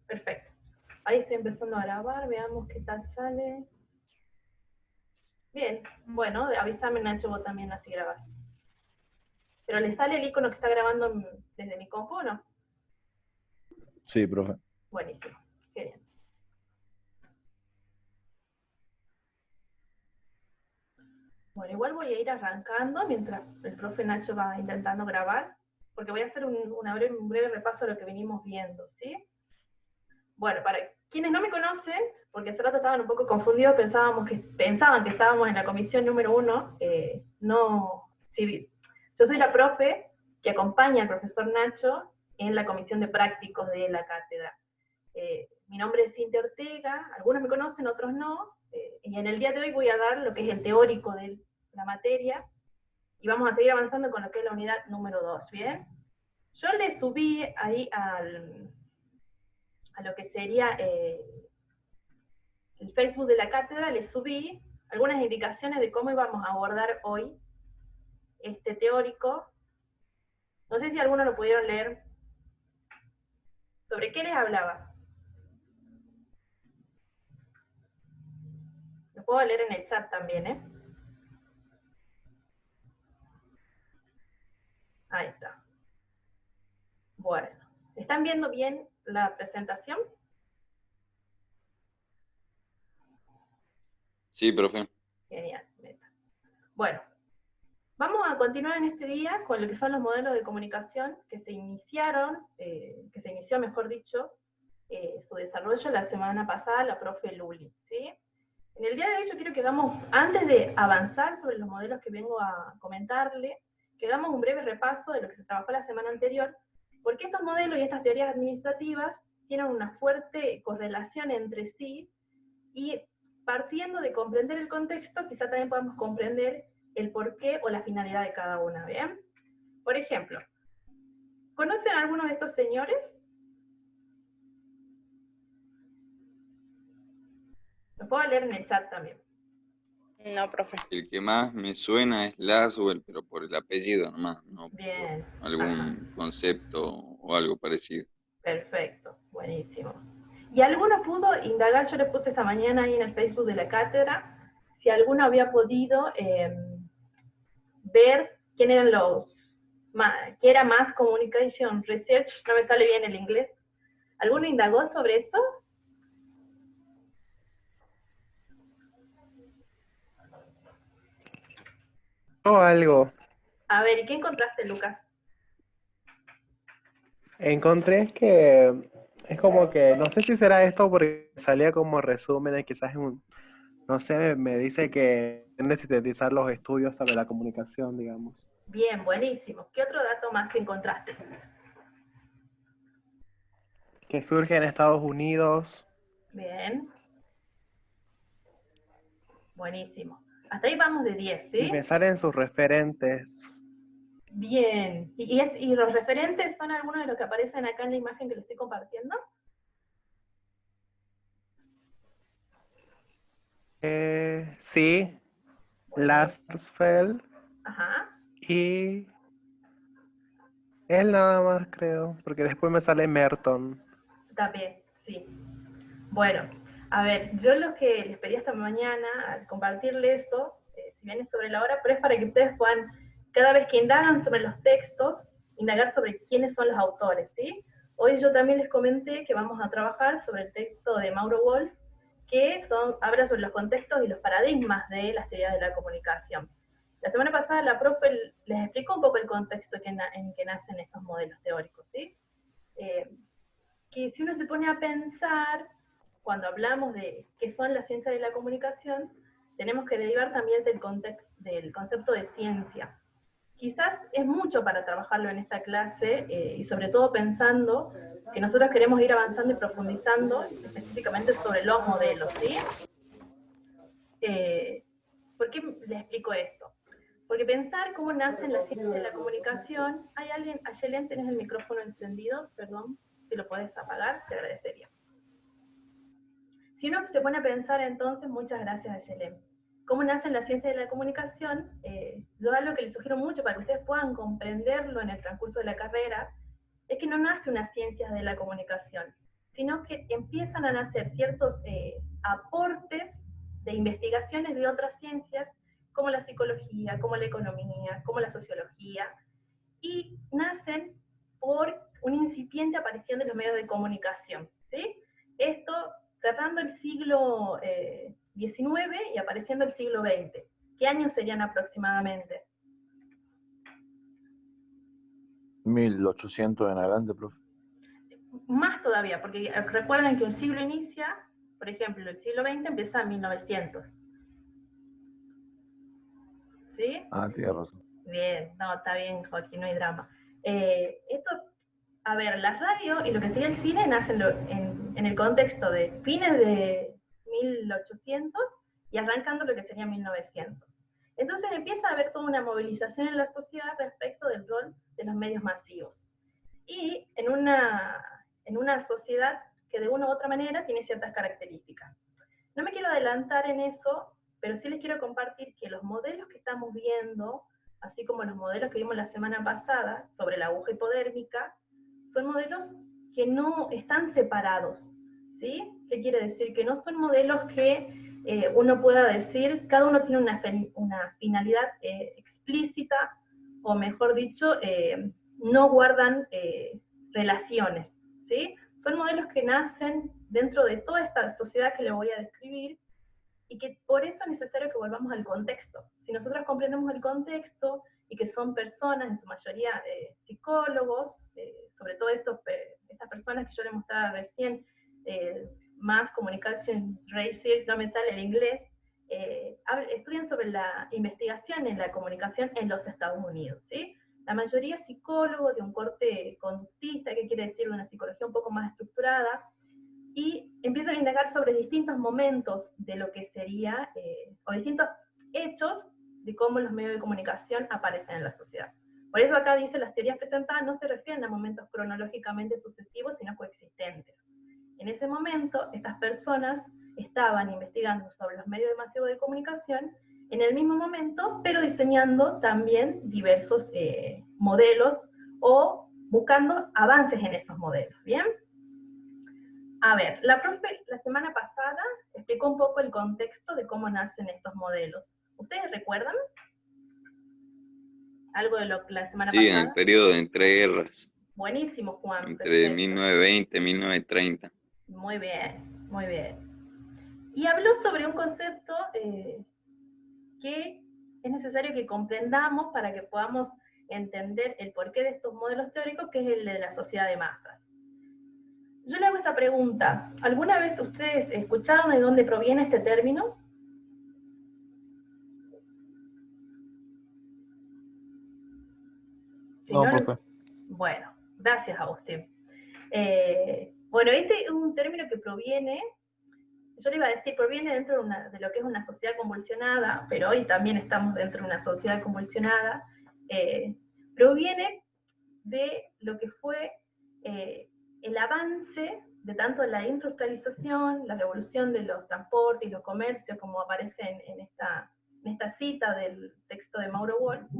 Perfecto. Ahí estoy empezando a grabar, veamos qué tal sale. Bien, bueno, avísame Nacho vos también así grabás. Pero le sale el icono que está grabando desde mi compu, ¿o no? Sí, profe. Buenísimo, qué bien. Bueno, igual voy a ir arrancando mientras el profe Nacho va intentando grabar, porque voy a hacer un breve repaso de lo que venimos viendo, ¿sí? Bueno, para quienes no me conocen, porque hace rato estaban un poco confundidos, pensaban que estábamos en la comisión número 1, no, sí, yo soy la profe que acompaña al profesor Nacho en la comisión de prácticos de la cátedra. Mi nombre es Cintia Ortega, algunos me conocen, otros no, y en el día de hoy voy a dar lo que es el teórico de la materia, y vamos a seguir avanzando con lo que es la unidad número 2, ¿bien? Yo le subí ahí a lo que sería el Facebook de la cátedra, le subí algunas indicaciones de cómo íbamos a abordar hoy este teórico. No sé si algunos lo pudieron leer. ¿Sobre qué les hablaba? Lo puedo leer en el chat también, ¿eh? Ahí está. Bueno, ¿están viendo bien la presentación? Sí, profe. Genial. Bueno, vamos a continuar en este día con lo que son los modelos de comunicación que se iniciaron, que se inició, mejor dicho, su desarrollo la semana pasada, la profe Luli, ¿sí? En el día de hoy yo quiero que hagamos, antes de avanzar sobre los modelos que vengo a comentarle, que hagamos un breve repaso de lo que se trabajó la semana anterior, porque estos modelos y estas teorías administrativas tienen una fuerte correlación entre sí, y partiendo de comprender el contexto, quizá también podamos comprender el porqué o la finalidad de cada una, ¿bien? Por ejemplo, ¿conocen a algunos de estos señores? Lo puedo leer en el chat también. No, profe. El que más me suena es Laswell, pero por el apellido nomás, no por Bien. algún concepto o algo parecido. Perfecto, buenísimo. ¿Y alguno pudo indagar? Yo le puse esta mañana ahí en el Facebook de la cátedra, si alguno había podido ver quién eran qué era Mass Communication Research, no me sale bien el inglés. ¿Alguno indagó sobre esto? O algo. A ver, ¿y qué encontraste, Lucas? Encontré que es como que, no sé si será esto porque salía como resúmenes, quizás no sé, me dice que tiende a sintetizar los estudios sobre la comunicación, digamos. Bien, buenísimo. ¿Qué otro dato más encontraste? Que surge en Estados Unidos. Bien. Buenísimo. Hasta ahí vamos de 10, Y ¿sí? me salen sus referentes. Bien. ¿Y los referentes son algunos de los que aparecen acá en la imagen que les estoy compartiendo? Sí, Lazarsfeld Ajá. y él nada más creo, porque después me sale Merton. También, sí. Bueno, a ver, yo lo que les pedí esta mañana al compartirles eso, si bien es sobre la hora, pero es para que ustedes puedan, cada vez que indagan sobre los textos, indagar sobre quiénes son los autores, ¿sí? Hoy yo también les comenté que vamos a trabajar sobre el texto de Mauro Wolf, que habla sobre los contextos y los paradigmas de las teorías de la comunicación. La semana pasada la profe les explicó un poco el contexto en que nacen estos modelos teóricos, ¿sí? Que si uno se pone a pensar, cuando hablamos de qué son las ciencias de la comunicación, tenemos que derivar también del concepto de ciencia. Quizás es mucho para trabajarlo en esta clase, y sobre todo pensando que nosotros queremos ir avanzando y profundizando específicamente sobre los modelos, ¿sí? ¿Por qué les explico esto? Porque pensar cómo nacen las ciencias de la comunicación, ¿hay alguien? Ayelen, ¿tenés el micrófono encendido? Perdón, si lo podés apagar, te agradecería. Si uno se pone a pensar entonces, muchas gracias a Yelem, cómo nacen las ciencias de la comunicación, yo algo que les sugiero mucho para que ustedes puedan comprenderlo en el transcurso de la carrera, es que no nace una ciencia de la comunicación, sino que empiezan a nacer ciertos aportes de investigaciones de otras ciencias, como la psicología, como la economía, como la sociología, y nacen por una incipiente aparición de los medios de comunicación, ¿sí? Esto tratando el siglo XIX y apareciendo el siglo XX. ¿Qué años serían aproximadamente? 1800 en adelante, profe. Más todavía, porque recuerden que un siglo inicia, por ejemplo, el siglo XX empieza en 1900. ¿Sí? Ah, tiene razón. Bien, no, está bien, Joaquín, no hay drama. Esto, a ver, la radio y lo que sería el cine nacen en el contexto de fines de 1800 y arrancando lo que sería 1900. Entonces empieza a haber toda una movilización en la sociedad respecto del rol de los medios masivos. Y en una sociedad que de una u otra manera tiene ciertas características. No me quiero adelantar en eso, pero sí les quiero compartir que los modelos que estamos viendo, así como los modelos que vimos la semana pasada sobre la aguja hipodérmica, son modelos que no están separados, ¿sí? ¿Qué quiere decir? Que no son modelos que uno pueda decir, cada uno tiene una finalidad explícita, o mejor dicho, no guardan relaciones, ¿sí? Son modelos que nacen dentro de toda esta sociedad que le voy a describir, y que por eso es necesario que volvamos al contexto. Si nosotros comprendemos el contexto, y que son personas, en su mayoría psicólogos, sobre todo estas personas que yo les mostraba recién, Mass Communication Research, no me sale el inglés, estudian sobre la investigación en la comunicación en los Estados Unidos, ¿sí? La mayoría psicólogos de un corte conductista, que quiere decir de una psicología un poco más estructurada, y empiezan a indagar sobre distintos momentos de lo que sería, o distintos hechos de cómo los medios de comunicación aparecen en la sociedad. Por eso acá dice, las teorías presentadas no se refieren a momentos cronológicamente sucesivos, sino coexistentes. En ese momento, estas personas estaban investigando sobre los medios masivos de comunicación en el mismo momento, pero diseñando también diversos modelos, o buscando avances en esos modelos, ¿bien? A ver, la profe la semana pasada explicó un poco el contexto de cómo nacen estos modelos. ¿Ustedes recuerdan algo de lo que la semana Sí, en pasada? el periodo de entreguerras, Buenísimo, Juan. entre Perfecto. 1920 y 1930. Muy bien, muy bien. Y habló sobre un concepto que es necesario que comprendamos para que podamos entender el porqué de estos modelos teóricos, que es el de la sociedad de masas. Yo le hago esa pregunta. ¿Alguna vez ustedes escucharon de dónde proviene este término? Si No, no, profe. bueno, gracias, Agustín. Bueno, este es un término que proviene, yo le iba a decir, proviene dentro de lo que es una sociedad convulsionada, pero hoy también estamos dentro de una sociedad convulsionada. Proviene de lo que fue el avance de tanto la industrialización, la revolución de los transportes y los comercios, como aparece en esta cita del texto de Mauro Wolff,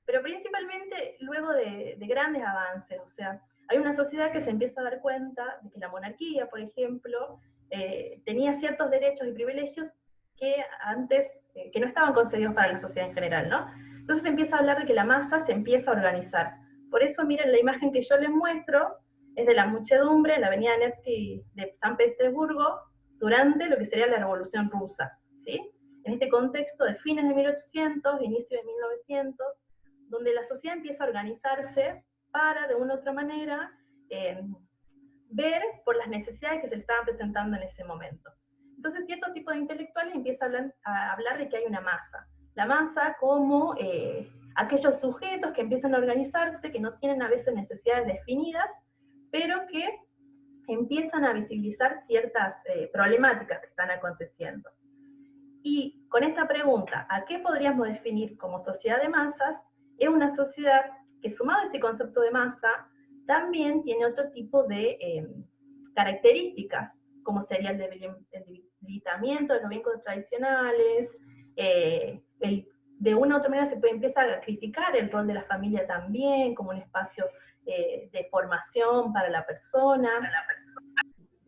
pero principalmente luego de grandes avances. O sea, hay una sociedad que se empieza a dar cuenta de que la monarquía, por ejemplo, tenía ciertos derechos y privilegios que antes, que no estaban concedidos para la sociedad en general, ¿no? Entonces se empieza a hablar de que la masa se empieza a organizar. Por eso, miren, la imagen que yo les muestro es de la muchedumbre en la avenida Nevsky de San Petersburgo durante lo que sería la Revolución Rusa, ¿sí? En este contexto de fines de 1800, inicio de 1900, donde la sociedad empieza a organizarse para, de una u otra manera, ver por las necesidades que se le estaban presentando en ese momento. Entonces, cierto tipo de intelectuales empiezan a hablar de que hay una masa. La masa como aquellos sujetos que empiezan a organizarse, que no tienen a veces necesidades definidas, pero que empiezan a visibilizar ciertas problemáticas que están aconteciendo. Y con esta pregunta, ¿a qué podríamos definir como sociedad de masas? Es una sociedad que, sumado a ese concepto de masa, también tiene otro tipo de características, como sería el debilitamiento de los vínculos tradicionales, de una u otra manera se puede empezar a criticar el rol de la familia también, como un espacio de formación para la persona.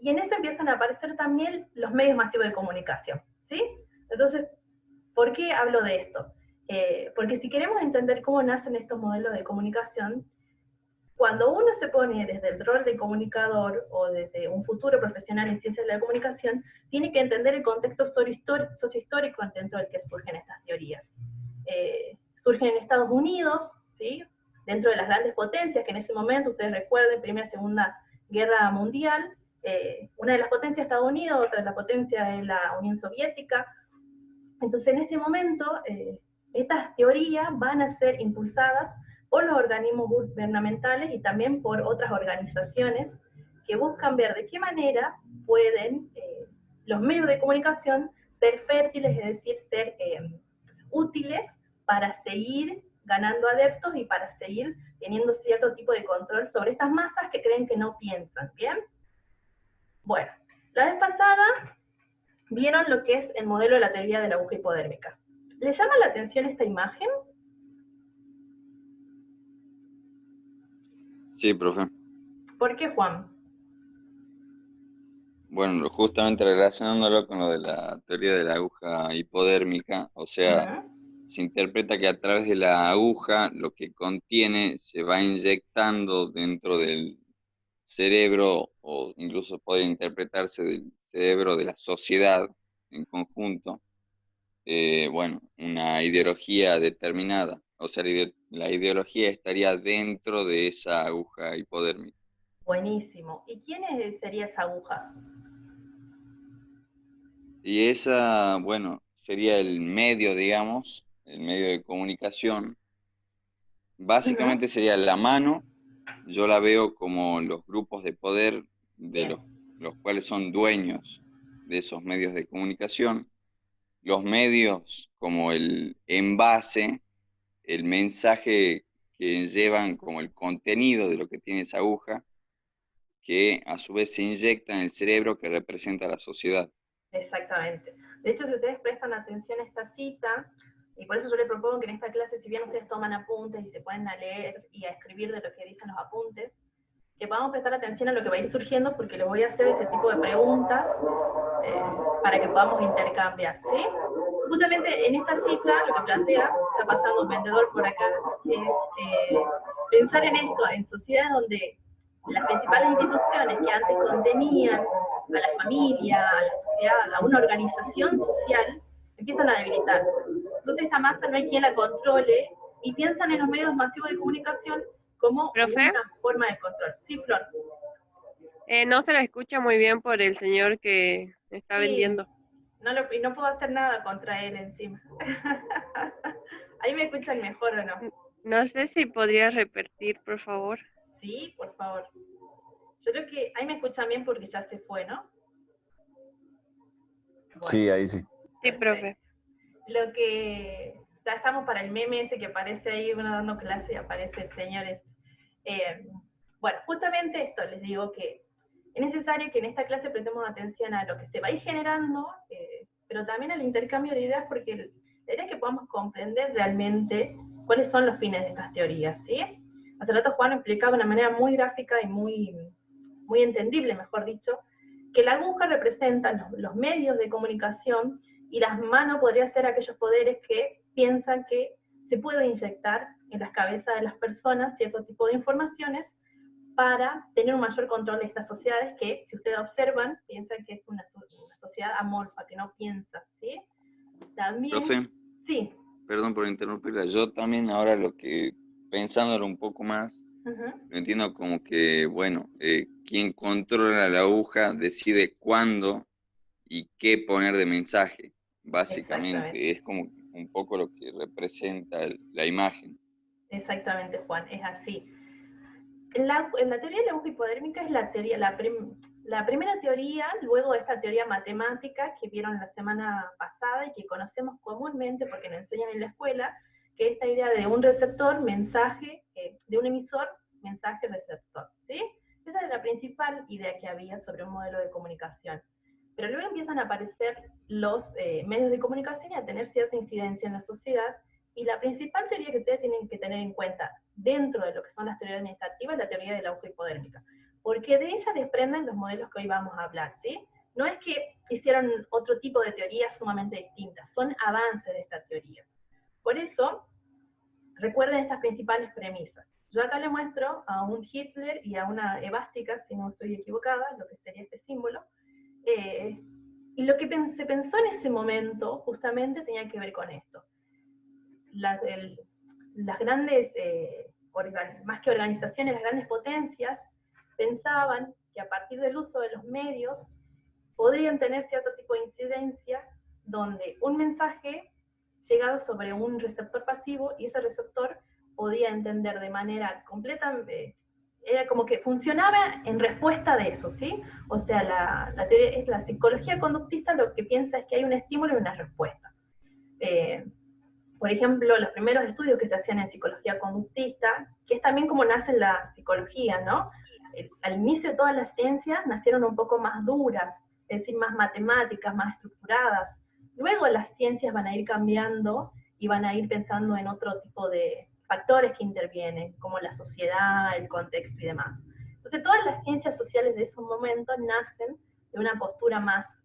Y en eso empiezan a aparecer también los medios masivos de comunicación, ¿sí? Entonces, ¿por qué hablo de esto? Porque si queremos entender cómo nacen estos modelos de comunicación, cuando uno se pone desde el rol de comunicador o desde un futuro profesional en ciencias de la comunicación, tiene que entender el contexto sociohistórico dentro del que surgen estas teorías. Surgen en Estados Unidos, ¿sí? Dentro de las grandes potencias, que en ese momento, ustedes recuerden, Primera y Segunda Guerra Mundial, una de las potencias es Estados Unidos, otra de las potencias es la Unión Soviética. Entonces, en este momento, estas teorías van a ser impulsadas por los organismos gubernamentales y también por otras organizaciones que buscan ver de qué manera pueden los medios de comunicación ser fértiles, es decir, ser útiles para seguir ganando adeptos y para seguir teniendo cierto tipo de control sobre estas masas que creen que no piensan, ¿bien? Bueno, la vez pasada vieron lo que es el modelo de la teoría de la aguja hipodérmica. ¿Les llama la atención esta imagen? Sí, profe. ¿Por qué, Juan? Bueno, justamente relacionándolo con lo de la teoría de la aguja hipodérmica, o sea, se interpreta que a través de la aguja lo que contiene se va inyectando dentro del cerebro, o incluso puede interpretarse del cerebro de la sociedad en conjunto, bueno, una ideología determinada. O sea, la ideología estaría dentro de esa aguja hipodérmica. Buenísimo. ¿Y quién sería esa aguja? Y esa, bueno, sería el medio, digamos, el medio de comunicación. Básicamente sería la mano. Yo la veo como los grupos de poder de los cuales son dueños de esos medios de comunicación. Los medios como el envase, el mensaje que llevan como el contenido de lo que tiene esa aguja, que a su vez se inyecta en el cerebro que representa a la sociedad. Exactamente. De hecho, si ustedes prestan atención a esta cita, y por eso yo les propongo que en esta clase, si bien ustedes toman apuntes y se pueden a leer y a escribir de lo que dicen los apuntes, que podamos prestar atención a lo que va a ir surgiendo, porque les voy a hacer este tipo de preguntas para que podamos intercambiar, ¿sí? Justamente en esta cita, lo que plantea, está pasando un vendedor por acá, es pensar en esto, en sociedades donde las principales instituciones que antes contenían a la familia, a la sociedad, a una organización social, empiezan a debilitarse. Entonces esta masa no hay quien la controle y piensan en los medios masivos de comunicación como ¿Profe? una forma de control. Sí, Flor. No se la escucha muy bien por el señor que está vendiendo. Y no puedo hacer nada contra él encima. Ahí me escuchan mejor o no. No sé si podría repetir, por favor. Sí, por favor. Yo creo que ahí me escuchan bien porque ya se fue, ¿no? Bueno, Sí, ahí sí. Sí, profe. lo que ya estamos para el meme ese que aparece ahí, uno dando clase y aparece el señor. Bueno, justamente esto, les digo que es necesario que en esta clase prestemos atención a lo que se va a ir generando, pero también al intercambio de ideas, porque la idea es que podamos comprender realmente cuáles son los fines de estas teorías, ¿sí? Hace rato Juan explicaba de una manera muy gráfica y muy entendible, mejor dicho, que la aguja representa los medios de comunicación y las manos podrían ser aquellos poderes que piensan que se puede inyectar en las cabezas de las personas cierto tipo de informaciones para tener un mayor control de estas sociedades que, si ustedes observan, piensan que es una sociedad amorfa, que no piensa, ¿sí? También... Profe, sí. perdón por interrumpirla, yo también ahora lo que, pensándolo un poco más, lo entiendo como que, bueno, quien controla la aguja decide cuándo y qué poner de mensaje, básicamente, es como un poco lo que representa la imagen. Exactamente, Juan, es así. La teoría de la aguja hipodérmica es la primera teoría, luego de esta teoría matemática que vieron la semana pasada y que conocemos comúnmente porque nos enseñan en la escuela, que es esta idea de un receptor, mensaje, de un emisor, mensaje, receptor, ¿sí? Esa es la principal idea que había sobre un modelo de comunicación. Pero luego empiezan a aparecer los medios de comunicación y a tener cierta incidencia en la sociedad, y la principal teoría que ustedes tienen que tener en cuenta dentro de lo que son las teorías administrativas es la teoría de la aguja hipodérmica. porque de ella desprenden los modelos que hoy vamos a hablar, ¿sí? No es que hicieron otro tipo de teorías sumamente distintas, son avances de esta teoría. Por eso, recuerden estas principales premisas. Yo acá le muestro a un Hitler y a una evástica, si no estoy equivocada, lo que sería este símbolo, y lo que se pensó en ese momento justamente tenía que ver con esto. Las grandes, más que organizaciones, las grandes potencias, pensaban que a partir del uso de los medios podrían tener cierto tipo de incidencia donde un mensaje llegaba sobre un receptor pasivo y ese receptor podía entender de manera completa, era como que funcionaba en respuesta de eso, ¿sí? O sea, la psicología conductista lo que piensa es que hay un estímulo y una respuesta. Por ejemplo, los primeros estudios que se hacían en psicología conductista, que es también como nace la psicología, ¿no? Al inicio de todas las ciencias nacieron un poco más duras, es decir, más matemáticas, más estructuradas. Luego las ciencias van a ir cambiando y van a ir pensando en otro tipo de factores que intervienen, como la sociedad, el contexto y demás. Entonces todas las ciencias sociales de esos momentos nacen de una postura más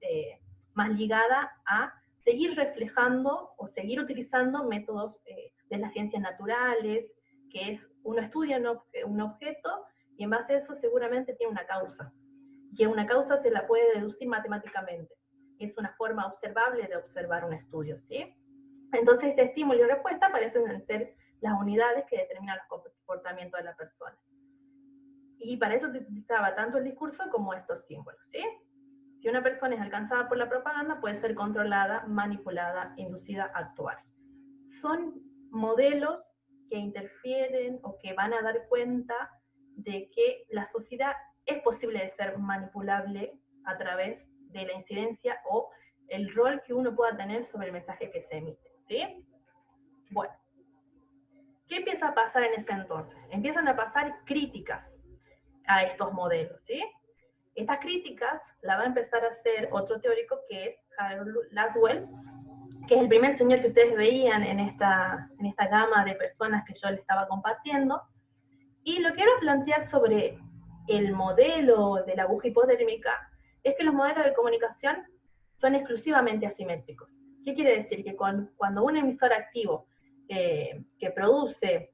ligada a seguir reflejando o seguir utilizando métodos de las ciencias naturales, que es uno estudia un objeto y en base a eso seguramente tiene una causa. Y una causa se la puede deducir matemáticamente. Es una forma observable de observar un estudio, ¿sí? Entonces este estímulo y respuesta parecen ser las unidades que determinan los comportamientos de la persona. Y para eso se utilizaba tanto el discurso como estos símbolos, ¿sí? Si una persona es alcanzada por la propaganda, puede ser controlada, manipulada, inducida a actuar. Son modelos que interfieren o que van a dar cuenta de que la sociedad es posible de ser manipulable a través de la incidencia o el rol que uno pueda tener sobre el mensaje que se emite, ¿sí? Bueno, ¿qué empieza a pasar en ese entonces? Empiezan a pasar críticas a estos modelos, ¿sí? Estas críticas la va a empezar a hacer otro teórico que es Harold Laswell, que es el primer señor que ustedes veían en esta gama de personas que yo les estaba compartiendo. Y lo que quiero plantear sobre el modelo de la aguja hipodérmica es que los modelos de comunicación son exclusivamente asimétricos. ¿Qué quiere decir? Que cuando un emisor activo que produce,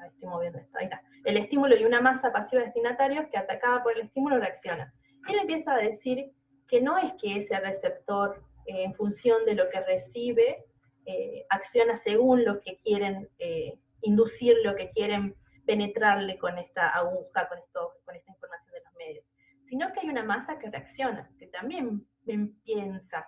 estoy moviendo esto, ahí está, el estímulo y una masa pasiva de destinatarios que atacada por el estímulo reacciona. Él empieza a decir que no es que ese receptor, en función de lo que recibe, acciona según lo que quieren inducir, lo que quieren penetrarle con esta aguja, con esta información de los medios, sino que hay una masa que reacciona, que también piensa,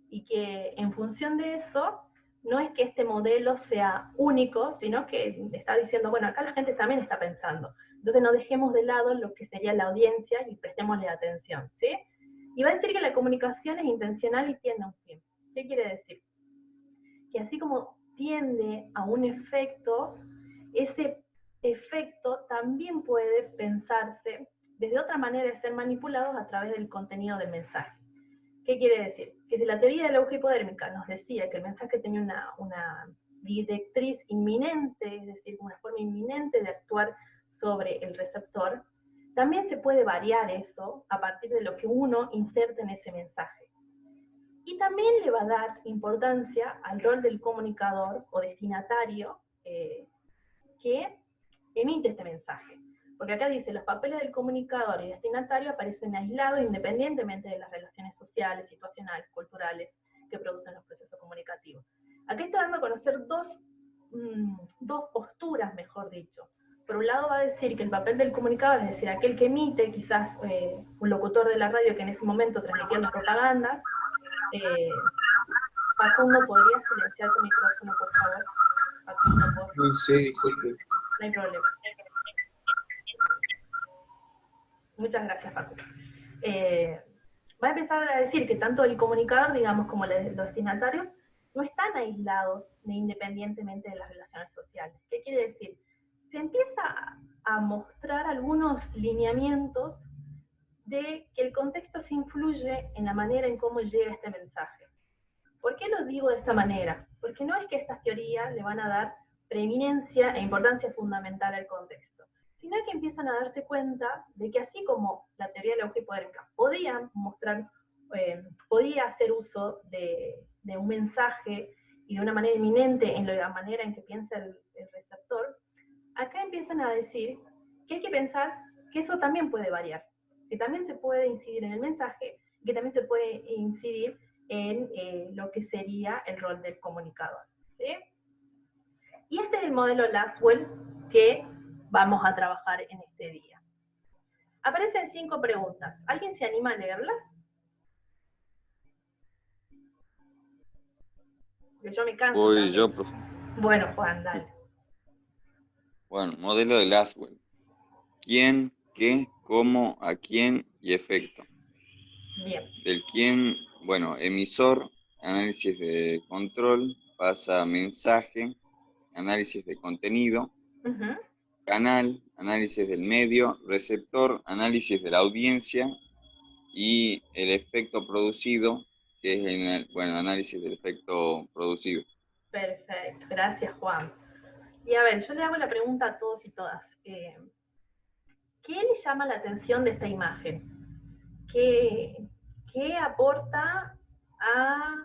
y que en función de eso, no es que este modelo sea único, sino que está diciendo, bueno, acá la gente también está pensando. Entonces no dejemos de lado lo que sería la audiencia y prestémosle atención, ¿sí? Y va a decir que la comunicación es intencional y tiende a un fin. ¿Qué quiere decir? Que así como tiende a un efecto, ese efecto también puede pensarse desde otra manera de ser manipulados a través del contenido del mensaje. ¿Qué quiere decir? Que si la teoría de la aguja hipodérmica nos decía que el mensaje tenía una directriz inminente, es decir, una forma inminente de actuar sobre el receptor, también se puede variar eso a partir de lo que uno inserte en ese mensaje. Y también le va a dar importancia al rol del comunicador o destinatario que emite este mensaje. Porque acá dice, los papeles del comunicador y destinatario aparecen aislados independientemente de las relaciones sociales, situacionales, culturales que producen los procesos comunicativos. Acá está dando a conocer dos posturas, mejor dicho. Por un lado va a decir que el papel del comunicador, es decir, aquel que emite, quizás un locutor de la radio que en ese momento transmitía la propaganda. Facundo, ¿podrías silenciar tu micrófono, por favor? Facundo, por... Sí, disculpe. No hay problema. Muchas gracias, Facundo. Va a empezar a decir que tanto el comunicador, digamos, como los destinatarios, no están aislados ni independientemente de las relaciones sociales. ¿Qué quiere decir? Se empieza a mostrar algunos lineamientos de que el contexto se influye en la manera en cómo llega este mensaje. ¿Por qué lo digo de esta manera? Porque no es que estas teorías le van a dar preeminencia e importancia fundamental al contexto, sino que empiezan a darse cuenta de que así como la teoría de la aguja hipodérmica podía mostrar, podía hacer uso de un mensaje y de una manera inminente en la manera en que piensa el receptor, acá empiezan a decir que hay que pensar que eso también puede variar, que también se puede incidir en el mensaje, que también se puede incidir en lo que sería el rol del comunicador. ¿Sí? Y este es el modelo Laswell que vamos a trabajar en este día. Aparecen 5 preguntas. ¿Alguien se anima a leerlas? Porque yo me canso. Voy también. yo, profe. Bueno, Juan, dale. Bueno, modelo de Laswell. ¿Quién, qué, cómo, a quién y efecto? Bien. Del quién, bueno, emisor, análisis de control, pasa mensaje, análisis de contenido, Uh-huh. canal, análisis del medio, receptor, análisis de la audiencia y el efecto producido, que es el, bueno, análisis del efecto producido. Perfecto, gracias Juan. Y a ver, yo le hago la pregunta a todos y todas. ¿Qué les llama la atención de esta imagen? ¿Qué aporta a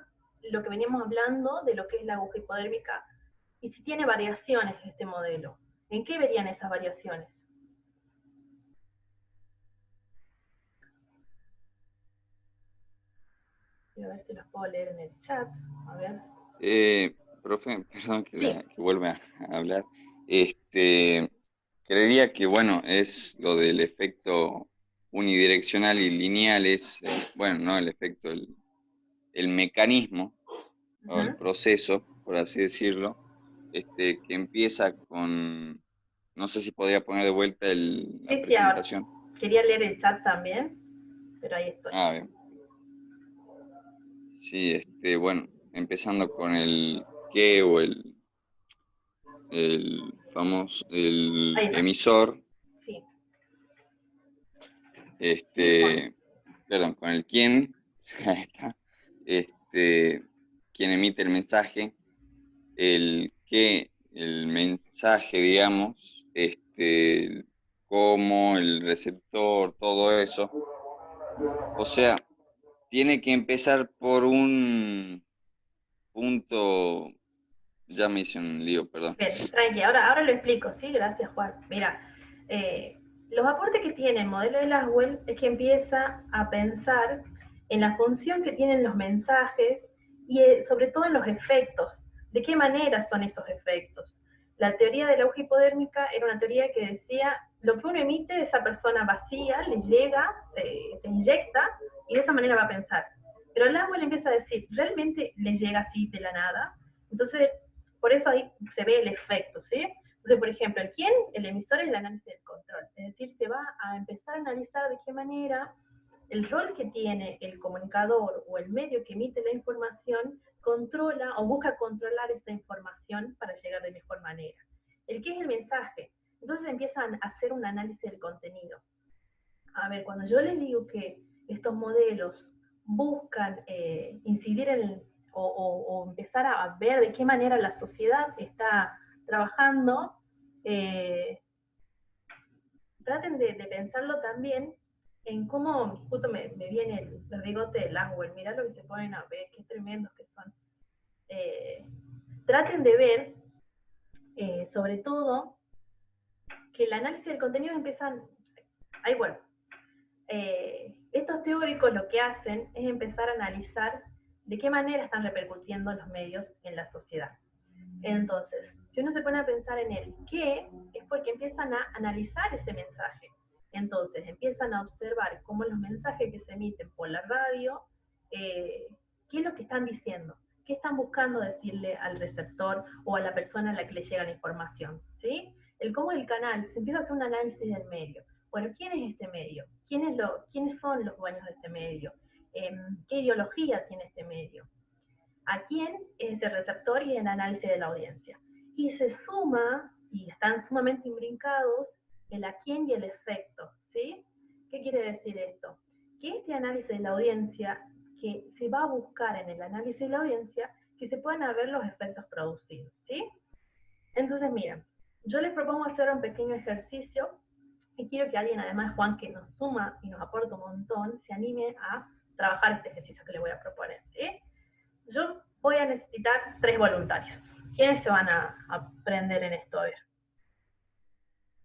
lo que veníamos hablando de lo que es la aguja hipodérmica? Y si tiene variaciones este modelo. ¿En qué verían esas variaciones? Voy a ver si los puedo leer en el chat. A ver. Profe, perdón que, Sí. que vuelva a hablar. Creería que, bueno, es lo del efecto unidireccional y lineal, es, bueno, no el efecto, el mecanismo o el proceso, por así decirlo, que empieza con, no sé si podría poner de vuelta la Sí, ahora. presentación. Quería leer el chat también, pero ahí estoy. Ah, bien. Sí, bueno, empezando con el qué o el famoso, el Ahí está. emisor, Sí. Sí, Juan. perdón, con el quién, ahí está, quien emite el mensaje, el qué, el mensaje, digamos, cómo, el receptor, todo eso. O sea, tiene que empezar por un punto, ya me hice un lío, perdón. Bien, tranqui, ahora lo explico, ¿sí? Gracias, Juan. Mira, los aportes que tiene el modelo de Laswell es que empieza a pensar en la función que tienen los mensajes y sobre todo en los efectos. ¿De qué manera son esos efectos? La teoría de la aguja hipodérmica era una teoría que decía, lo que uno emite, esa persona vacía, le llega, se inyecta, y de esa manera va a pensar. Pero Laswell empieza a decir, ¿realmente le llega así de la nada? Entonces, por eso ahí se ve el efecto, ¿sí? Entonces, por ejemplo, el emisor es el análisis del control, es decir, se va a empezar a analizar de qué manera el rol que tiene el comunicador o el medio que emite la información controla o busca controlar esa información para llegar de mejor manera. El qué es el mensaje. Entonces empiezan a hacer un análisis del contenido. A ver, cuando yo les digo que estos modelos buscan incidir en o empezar a ver de qué manera la sociedad está trabajando, traten de pensarlo también en cómo, justo me viene el bigote de Laswell, mirá lo que se ponen a ver, qué tremendos que son. Traten de ver, sobre todo, que el análisis del contenido empiezan, ahí bueno, estos teóricos lo que hacen es empezar a analizar de qué manera están repercutiendo los medios en la sociedad. Entonces, si uno se pone a pensar en el qué, es porque empiezan a analizar ese mensaje. Entonces, empiezan a observar cómo los mensajes que se emiten por la radio, qué es lo que están diciendo, qué están buscando decirle al receptor o a la persona a la que le llega la información, ¿sí? El cómo el canal, se empieza a hacer un análisis del medio. Bueno, ¿quién es este medio? ¿Quiénes son los dueños de este medio? ¿Qué ideología tiene este medio? ¿A quién es el receptor y el análisis de la audiencia? Y se suma, y están sumamente imbrincados, el a quién y el efecto, ¿sí? ¿Qué quiere decir esto? Que este análisis de la audiencia, que se va a buscar en el análisis de la audiencia, que se puedan ver los efectos producidos, ¿sí? Entonces, miren, yo les propongo hacer un pequeño ejercicio Y quiero que alguien, además Juan, que nos suma y nos aporta un montón, se anime a trabajar este ejercicio que le voy a proponer, ¿sí? Yo voy a necesitar 3 voluntarios. ¿Quiénes se van a aprender en esto? A ver.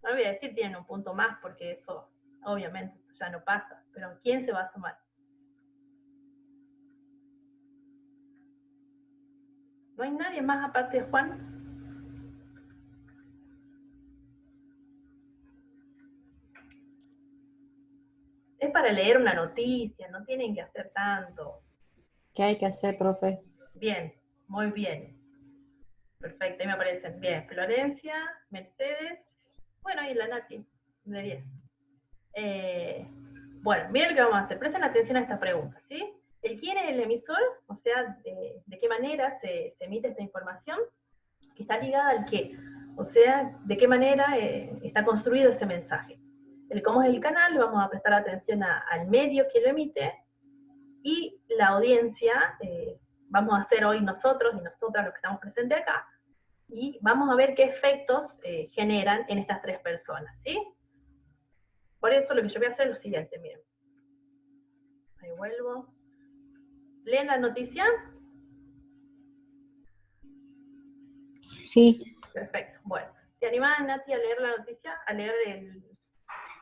No voy a decir tienen un punto más, porque eso obviamente ya no pasa, pero ¿quién se va a sumar? ¿No hay nadie más aparte de Juan? Es para leer una noticia, no tienen que hacer tanto. ¿Qué hay que hacer, profe? Bien, muy bien. Perfecto, ahí me aparecen. Bien, Florencia, Mercedes, bueno, y la Nati, de 10. Bueno, miren lo que vamos a hacer. Presten atención a esta pregunta, ¿sí? El quién es el emisor, o sea, de qué manera se emite esta información, que está ligada al qué, o sea, de qué manera está construido ese mensaje. El cómo es el canal, vamos a prestar atención al medio que lo emite, y la audiencia, vamos a hacer hoy nosotros y nosotras los que estamos presentes acá, y vamos a ver qué efectos generan en estas 3 personas, ¿sí? Por eso lo que yo voy a hacer es lo siguiente, miren. Ahí vuelvo. ¿Leen la noticia? Sí. Perfecto, bueno. ¿Te animás, Nati, a leer la noticia? ¿A leer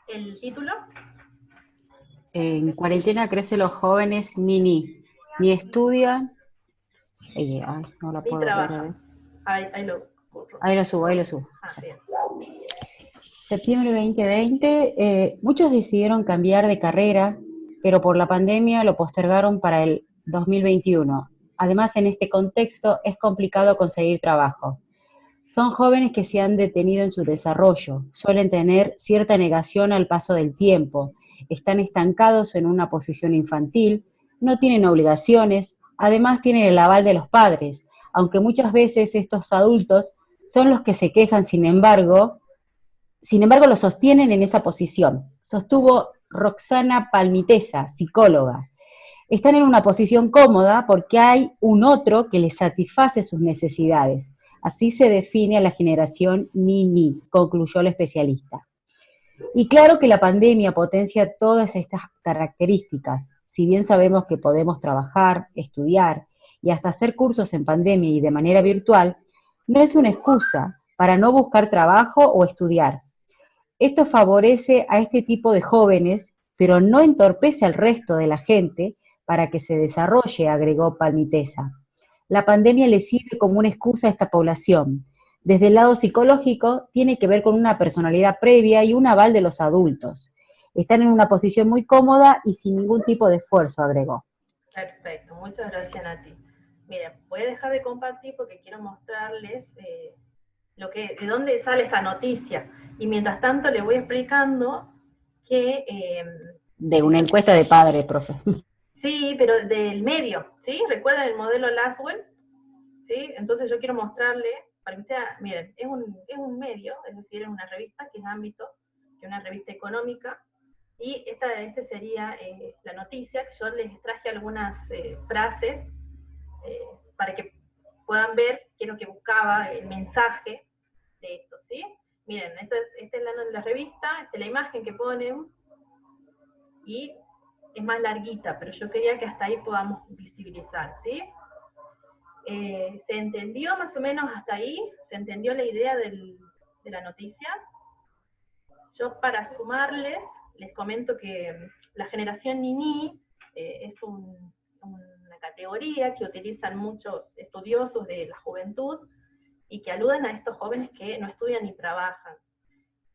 el título? En cuarentena crecen los jóvenes ni estudian. Ay, no la Ni puedo ver, a ver. trabajan. Ahí lo borro. Ahí lo subo, ahí lo subo. Ah, bien. Septiembre 2020, muchos decidieron cambiar de carrera, pero por la pandemia lo postergaron para el 2021. Además, en este contexto es complicado conseguir trabajo. Son jóvenes que se han detenido en su desarrollo, suelen tener cierta negación al paso del tiempo, están estancados en una posición infantil, no tienen obligaciones, además tienen el aval de los padres, aunque muchas veces estos adultos son los que se quejan, sin embargo, lo sostienen en esa posición. Sostuvo Roxana Palmitesa, psicóloga. Están en una posición cómoda porque hay un otro que les satisface sus necesidades. Así se define a la generación ni, concluyó la especialista. Y claro que la pandemia potencia todas estas características. Si bien sabemos que podemos trabajar, estudiar y hasta hacer cursos en pandemia y de manera virtual, no es una excusa para no buscar trabajo o estudiar. Esto favorece a este tipo de jóvenes, pero no entorpece al resto de la gente para que se desarrolle, agregó Palmitesa. La pandemia le sirve como una excusa a esta población. Desde el lado psicológico, tiene que ver con una personalidad previa y un aval de los adultos. Están en una posición muy cómoda y sin ningún tipo de esfuerzo, agregó. Perfecto, muchas gracias, Nati. Miren, voy a dejar de compartir porque quiero mostrarles de dónde sale esta noticia. Y mientras tanto les voy explicando que... de una encuesta de padres, profe. Sí, pero del medio, ¿sí? ¿Recuerdan el modelo Laswell? ¿Sí? Entonces yo quiero mostrarle, para que ustedes, miren, es un medio, es decir, es una revista que es Ámbito, que es una revista económica, y este sería la noticia, que yo les traje algunas frases para que puedan ver qué es lo que buscaba el mensaje de esto, ¿sí? Miren, esta es la revista, esta es la imagen que ponen, y es más larguita, pero yo quería que hasta ahí podamos visibilizar, ¿sí? ¿Se entendió más o menos hasta ahí? ¿Se entendió la idea de la noticia? Yo para sumarles, les comento que la generación Nini es una categoría que utilizan muchos estudiosos de la juventud y que aluden a estos jóvenes que no estudian ni trabajan.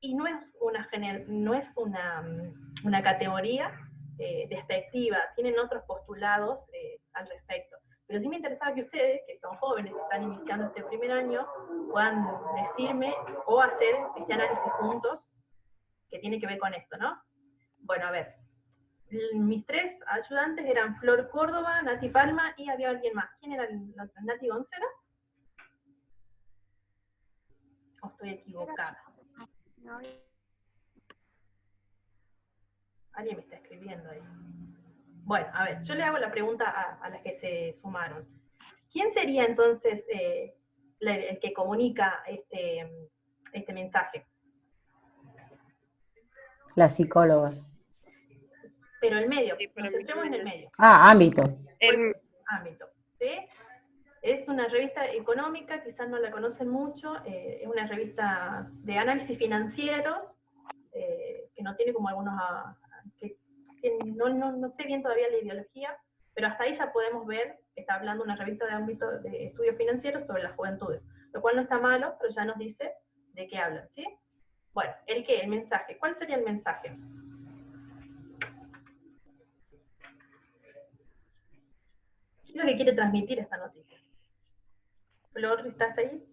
Y no es una categoría despectiva, tienen otros postulados al respecto. Pero sí me interesaba que ustedes, que son jóvenes, que están iniciando este primer año, puedan decirme o hacer este análisis juntos que tiene que ver con esto, ¿no? Bueno, a ver, mis 3 ayudantes eran Flor Córdoba, Nati Palma y había alguien más. ¿Quién era Nati Goncera? ¿O estoy equivocada? Alguien me está escribiendo ahí. Bueno, a ver, yo le hago la pregunta a las que se sumaron. ¿Quién sería entonces el que comunica este mensaje? La psicóloga. Pero el medio, Sí, pero nos centremos en el medio. Ah, ámbito. El- Ámbito, ¿sí? Es una revista económica, quizás no la conocen mucho, es una revista de análisis financiero, que no tiene como algunos, que no sé bien todavía la ideología, pero hasta ahí ya podemos ver que está hablando una revista de ámbito de estudios financieros sobre las juventudes, lo cual no está malo, pero ya nos dice de qué hablan, ¿sí? Bueno, ¿el qué? El mensaje. ¿Cuál sería el mensaje? ¿Qué es lo que quiere transmitir esta noticia? Flor, ¿estás ahí?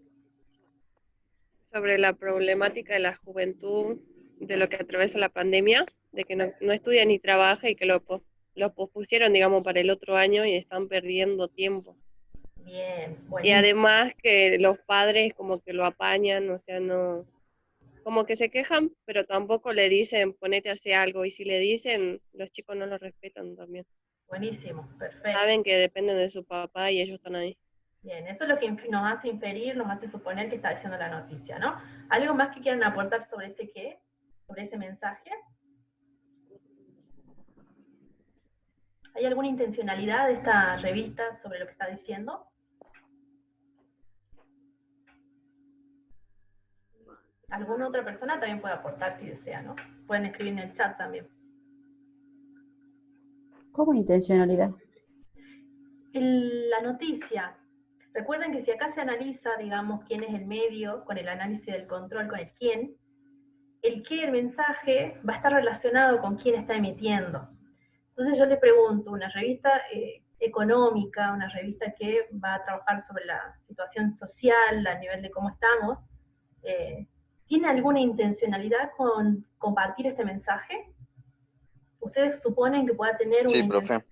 sobre la problemática de la juventud, de lo que atraviesa la pandemia, de que no estudia ni trabaja y que lo pospusieron, digamos, para el otro año y están perdiendo tiempo. Bien, Y buenísimo. además que los padres como que lo apañan, o sea, no, como que se quejan, pero tampoco le dicen ponete a hacer algo, y si le dicen, los chicos no lo respetan también. Buenísimo, perfecto. Saben que dependen de su papá y ellos están ahí. Bien, eso es lo que nos hace inferir, nos hace suponer que está diciendo la noticia, ¿no? ¿Algo más que quieran aportar sobre ese qué? ¿Sobre ese mensaje? ¿Hay alguna intencionalidad de esta revista sobre lo que está diciendo? ¿Alguna otra persona también puede aportar si desea, ¿no? Pueden escribir en el chat también. ¿Cómo intencionalidad? La noticia. Recuerden que si acá se analiza, digamos, quién es el medio, con el análisis del control, con el quién, el qué, el mensaje, va a estar relacionado con quién está emitiendo. Entonces yo le pregunto, una revista económica, una revista que va a trabajar sobre la situación social, a nivel de cómo estamos, ¿tiene alguna intencionalidad con compartir este mensaje? ¿Ustedes suponen que pueda tener una Sí, intención? profe.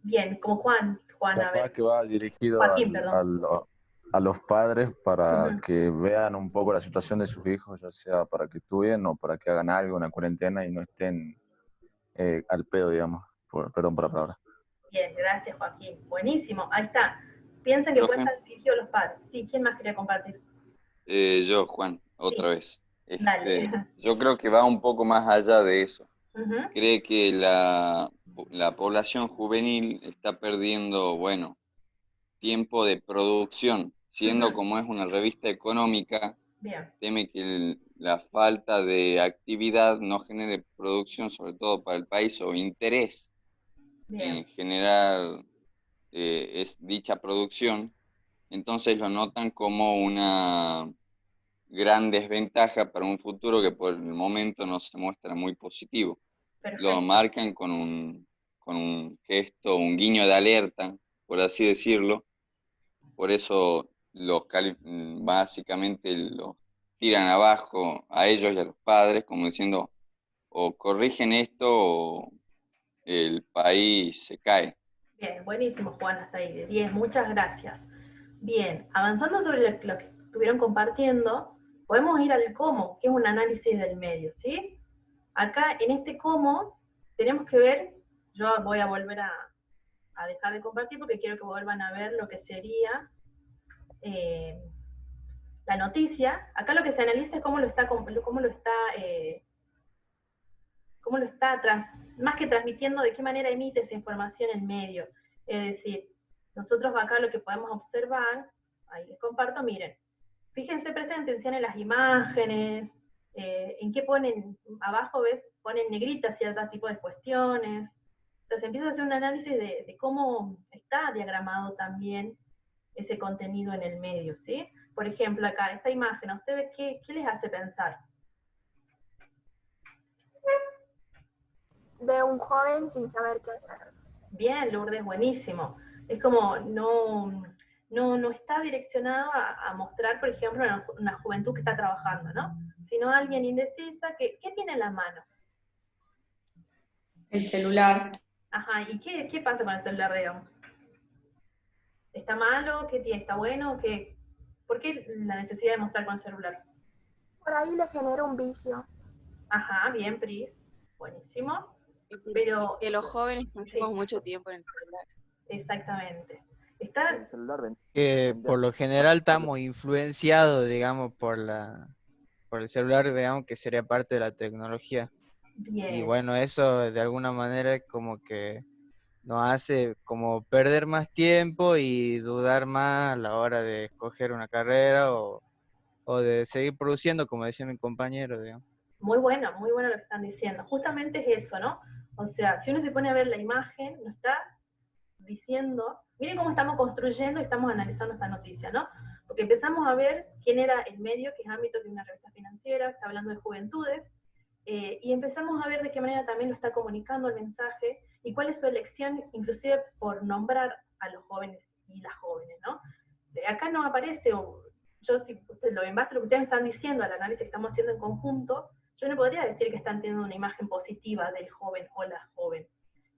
Bien, como Juan, a Capaz ver, que va dirigido Joaquín, perdón. a los padres para Ujú. que vean un poco la situación de sus hijos, ya sea para que estudien o para que hagan algo en la cuarentena y no estén al pedo, digamos. Perdón por la palabra. Bien, gracias Joaquín. Buenísimo, ahí está. Piensen que puede Profe, estar dirigido a los padres. Sí, ¿quién más quería compartir? yo, Juan, otra Sí, vez. dale. Yo creo que va un poco más allá de eso. Ujú. Cree que la población juvenil está perdiendo, bueno, tiempo de producción, siendo Ujú. como es una revista económica, Bien, teme que la falta de actividad no genere producción, sobre todo para el país, o interés bien, en generar dicha producción, entonces lo notan como una gran desventaja para un futuro que por el momento no se muestra muy positivo. Lo perfecto. marcan con un gesto, un guiño de alerta, por así decirlo. Por eso básicamente los tiran abajo a ellos y a los padres, como diciendo, o corrigen esto o el país se cae. Bien, buenísimo Juan, hasta ahí de 10, muchas gracias. Bien, avanzando sobre lo que estuvieron compartiendo, podemos ir al cómo, que es un análisis del medio, ¿sí? Acá en este cómo tenemos que ver, yo voy a volver a dejar de compartir porque quiero que vuelvan a ver lo que sería eh, la noticia. Acá lo que se analiza es cómo lo está más que transmitiendo, de qué manera emite esa información el medio. Es decir, nosotros acá lo que podemos observar, ahí les comparto, miren, fíjense, presten atención en las imágenes, en qué ponen, abajo ves, ponen negritas ciertos tipos de cuestiones. Entonces empieza a hacer un análisis de cómo está diagramado también ese contenido en el medio, ¿sí? Por ejemplo, acá, esta imagen, ¿a ustedes qué les hace pensar? De un joven sin saber qué hacer. Bien, Lourdes, buenísimo. Es como no está direccionado a mostrar, por ejemplo, una juventud que está trabajando, ¿no? Sino alguien indecisa ¿qué tiene en la mano? El celular. Ajá, ¿y qué pasa con el celular, digamos? ¿Está malo? ¿Qué tiene? ¿Está bueno? ¿Por qué la necesidad de mostrar con el celular? Por ahí le genera un vicio. Ajá, bien, Pris. Buenísimo. Pero, Que los jóvenes pasamos sí, mucho tiempo en el celular. exactamente. Está, El celular Que por lo general estamos influenciados, digamos, por por el celular, digamos que sería parte de la tecnología. Y Bien, bueno, eso de alguna manera como que nos hace como perder más tiempo y dudar más a la hora de escoger una carrera o de seguir produciendo, como decía mi compañero, digamos. muy bueno lo que están diciendo. Justamente es eso, ¿no? O sea, si uno se pone a ver la imagen, no está diciendo, miren cómo estamos construyendo y estamos analizando esta noticia, ¿no? Porque empezamos a ver quién era el medio, que es ámbito de una revista financiera, está hablando de juventudes, y empezamos a ver de qué manera también lo está comunicando el mensaje y cuál es su elección, inclusive por nombrar a los jóvenes y las jóvenes, ¿no? Acá no aparece, yo si en base a lo que ustedes me están diciendo, al análisis que estamos haciendo en conjunto, yo no podría decir que están teniendo una imagen positiva del joven o la joven.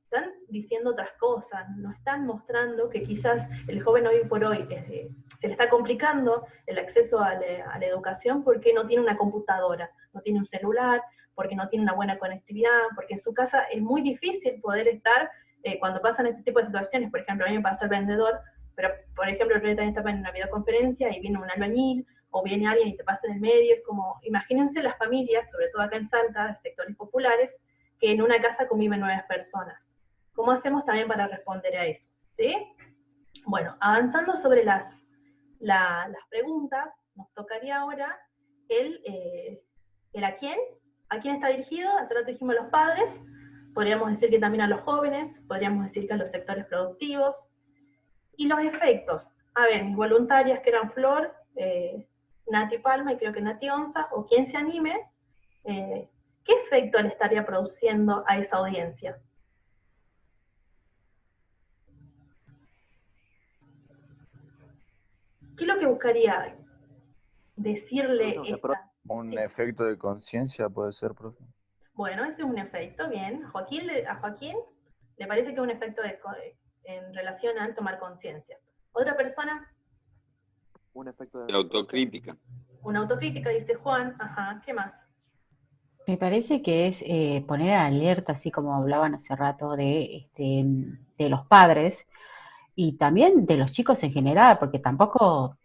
Están diciendo otras cosas, no están mostrando que quizás el joven hoy por hoy se le está complicando el acceso a la educación porque no tiene una computadora, no tiene un celular, porque no tiene una buena conectividad, porque en su casa es muy difícil poder estar cuando pasan este tipo de situaciones. Por ejemplo, a mí me pasa el vendedor, pero por ejemplo, el otro día también estaba en una videoconferencia y viene un albañil o viene alguien y te pasa en el medio. Es como, imagínense las familias, sobre todo acá en Salta, sectores populares, que en una casa conviven 9 personas. ¿Cómo hacemos también para responder a eso? ¿Sí? Bueno, avanzando sobre las preguntas, nos tocaría ahora el a quién está dirigido. Hace rato dijimos a los padres, podríamos decir que también a los jóvenes, podríamos decir que a los sectores productivos, y los efectos. A ver, mis voluntarias que eran Flor, Nati Palma y creo que Nati Onza, o quien se anime, ¿qué efecto le estaría produciendo a esa audiencia? ¿Qué es lo que buscaría decirle esta? Un Sí. efecto de conciencia puede ser, profe. Bueno, ese es un efecto, bien. A Joaquín le parece que es un efecto en relación al tomar conciencia. ¿Otra persona? Un efecto De autocrítica. Una autocrítica, dice Juan. Ajá, ¿qué más? Me parece que es poner alerta, así como hablaban hace rato de los padres y también de los chicos en general, porque tampoco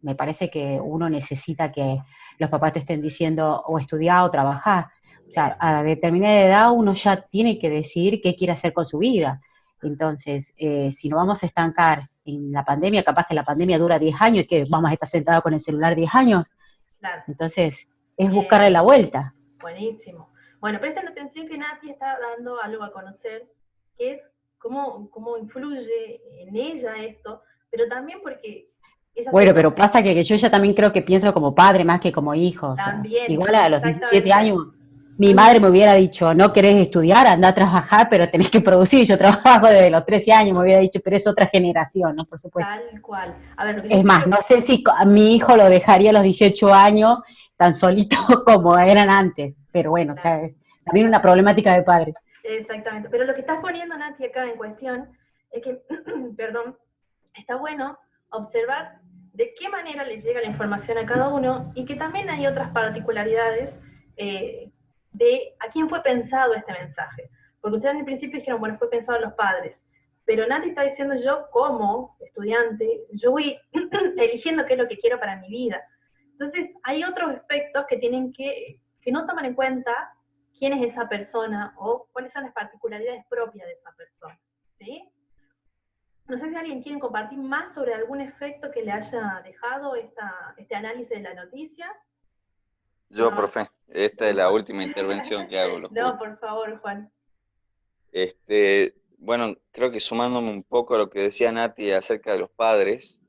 me parece que uno necesita que los papás te estén diciendo o estudiar o trabajar. O sea, a determinada edad uno ya tiene que decidir qué quiere hacer con su vida. Entonces, si nos vamos a estancar en la pandemia, capaz que la pandemia dura 10 años y que vamos a estar sentados con el celular 10 años. Claro. Entonces, es buscarle la vuelta. Buenísimo. Bueno, presten atención que Nati está dando algo a conocer, que es cómo influye en ella esto, pero también porque ella Bueno, pero pasa que yo ya también creo que pienso como padre más que como hijo. O sea, también, igual a los 17 exactamente. años, mi madre me hubiera dicho, no querés estudiar, anda a trabajar, pero tenés que producir. Yo trabajo desde los 13 años, me hubiera dicho, pero es otra generación, ¿no? Por supuesto. Tal cual. A ver, lo que yo Es más, quiero- no sé si a mi hijo lo dejaría a los 18 años tan solito como eran antes, pero bueno, Claro. ya es también una problemática de padre. Exactamente. Pero lo que estás poniendo, Nati, acá en cuestión, es que, perdón, está bueno observar de qué manera le llega la información a cada uno y que también hay otras particularidades de a quién fue pensado este mensaje. Porque ustedes en el principio dijeron, bueno, fue pensado a los padres, pero Nati está diciendo yo como estudiante, yo voy eligiendo qué es lo que quiero para mi vida. Entonces, hay otros aspectos que tienen que no toman en cuenta quién es esa persona o cuáles son las particularidades propias de esa persona, ¿sí? No sé si alguien quiere compartir más sobre algún efecto que le haya dejado este análisis de la noticia. Yo, No. profe, esta es la última intervención que hago, lo No, juro. por favor, Juan. Bueno, creo que sumándome un poco a lo que decía Nati acerca de los padres,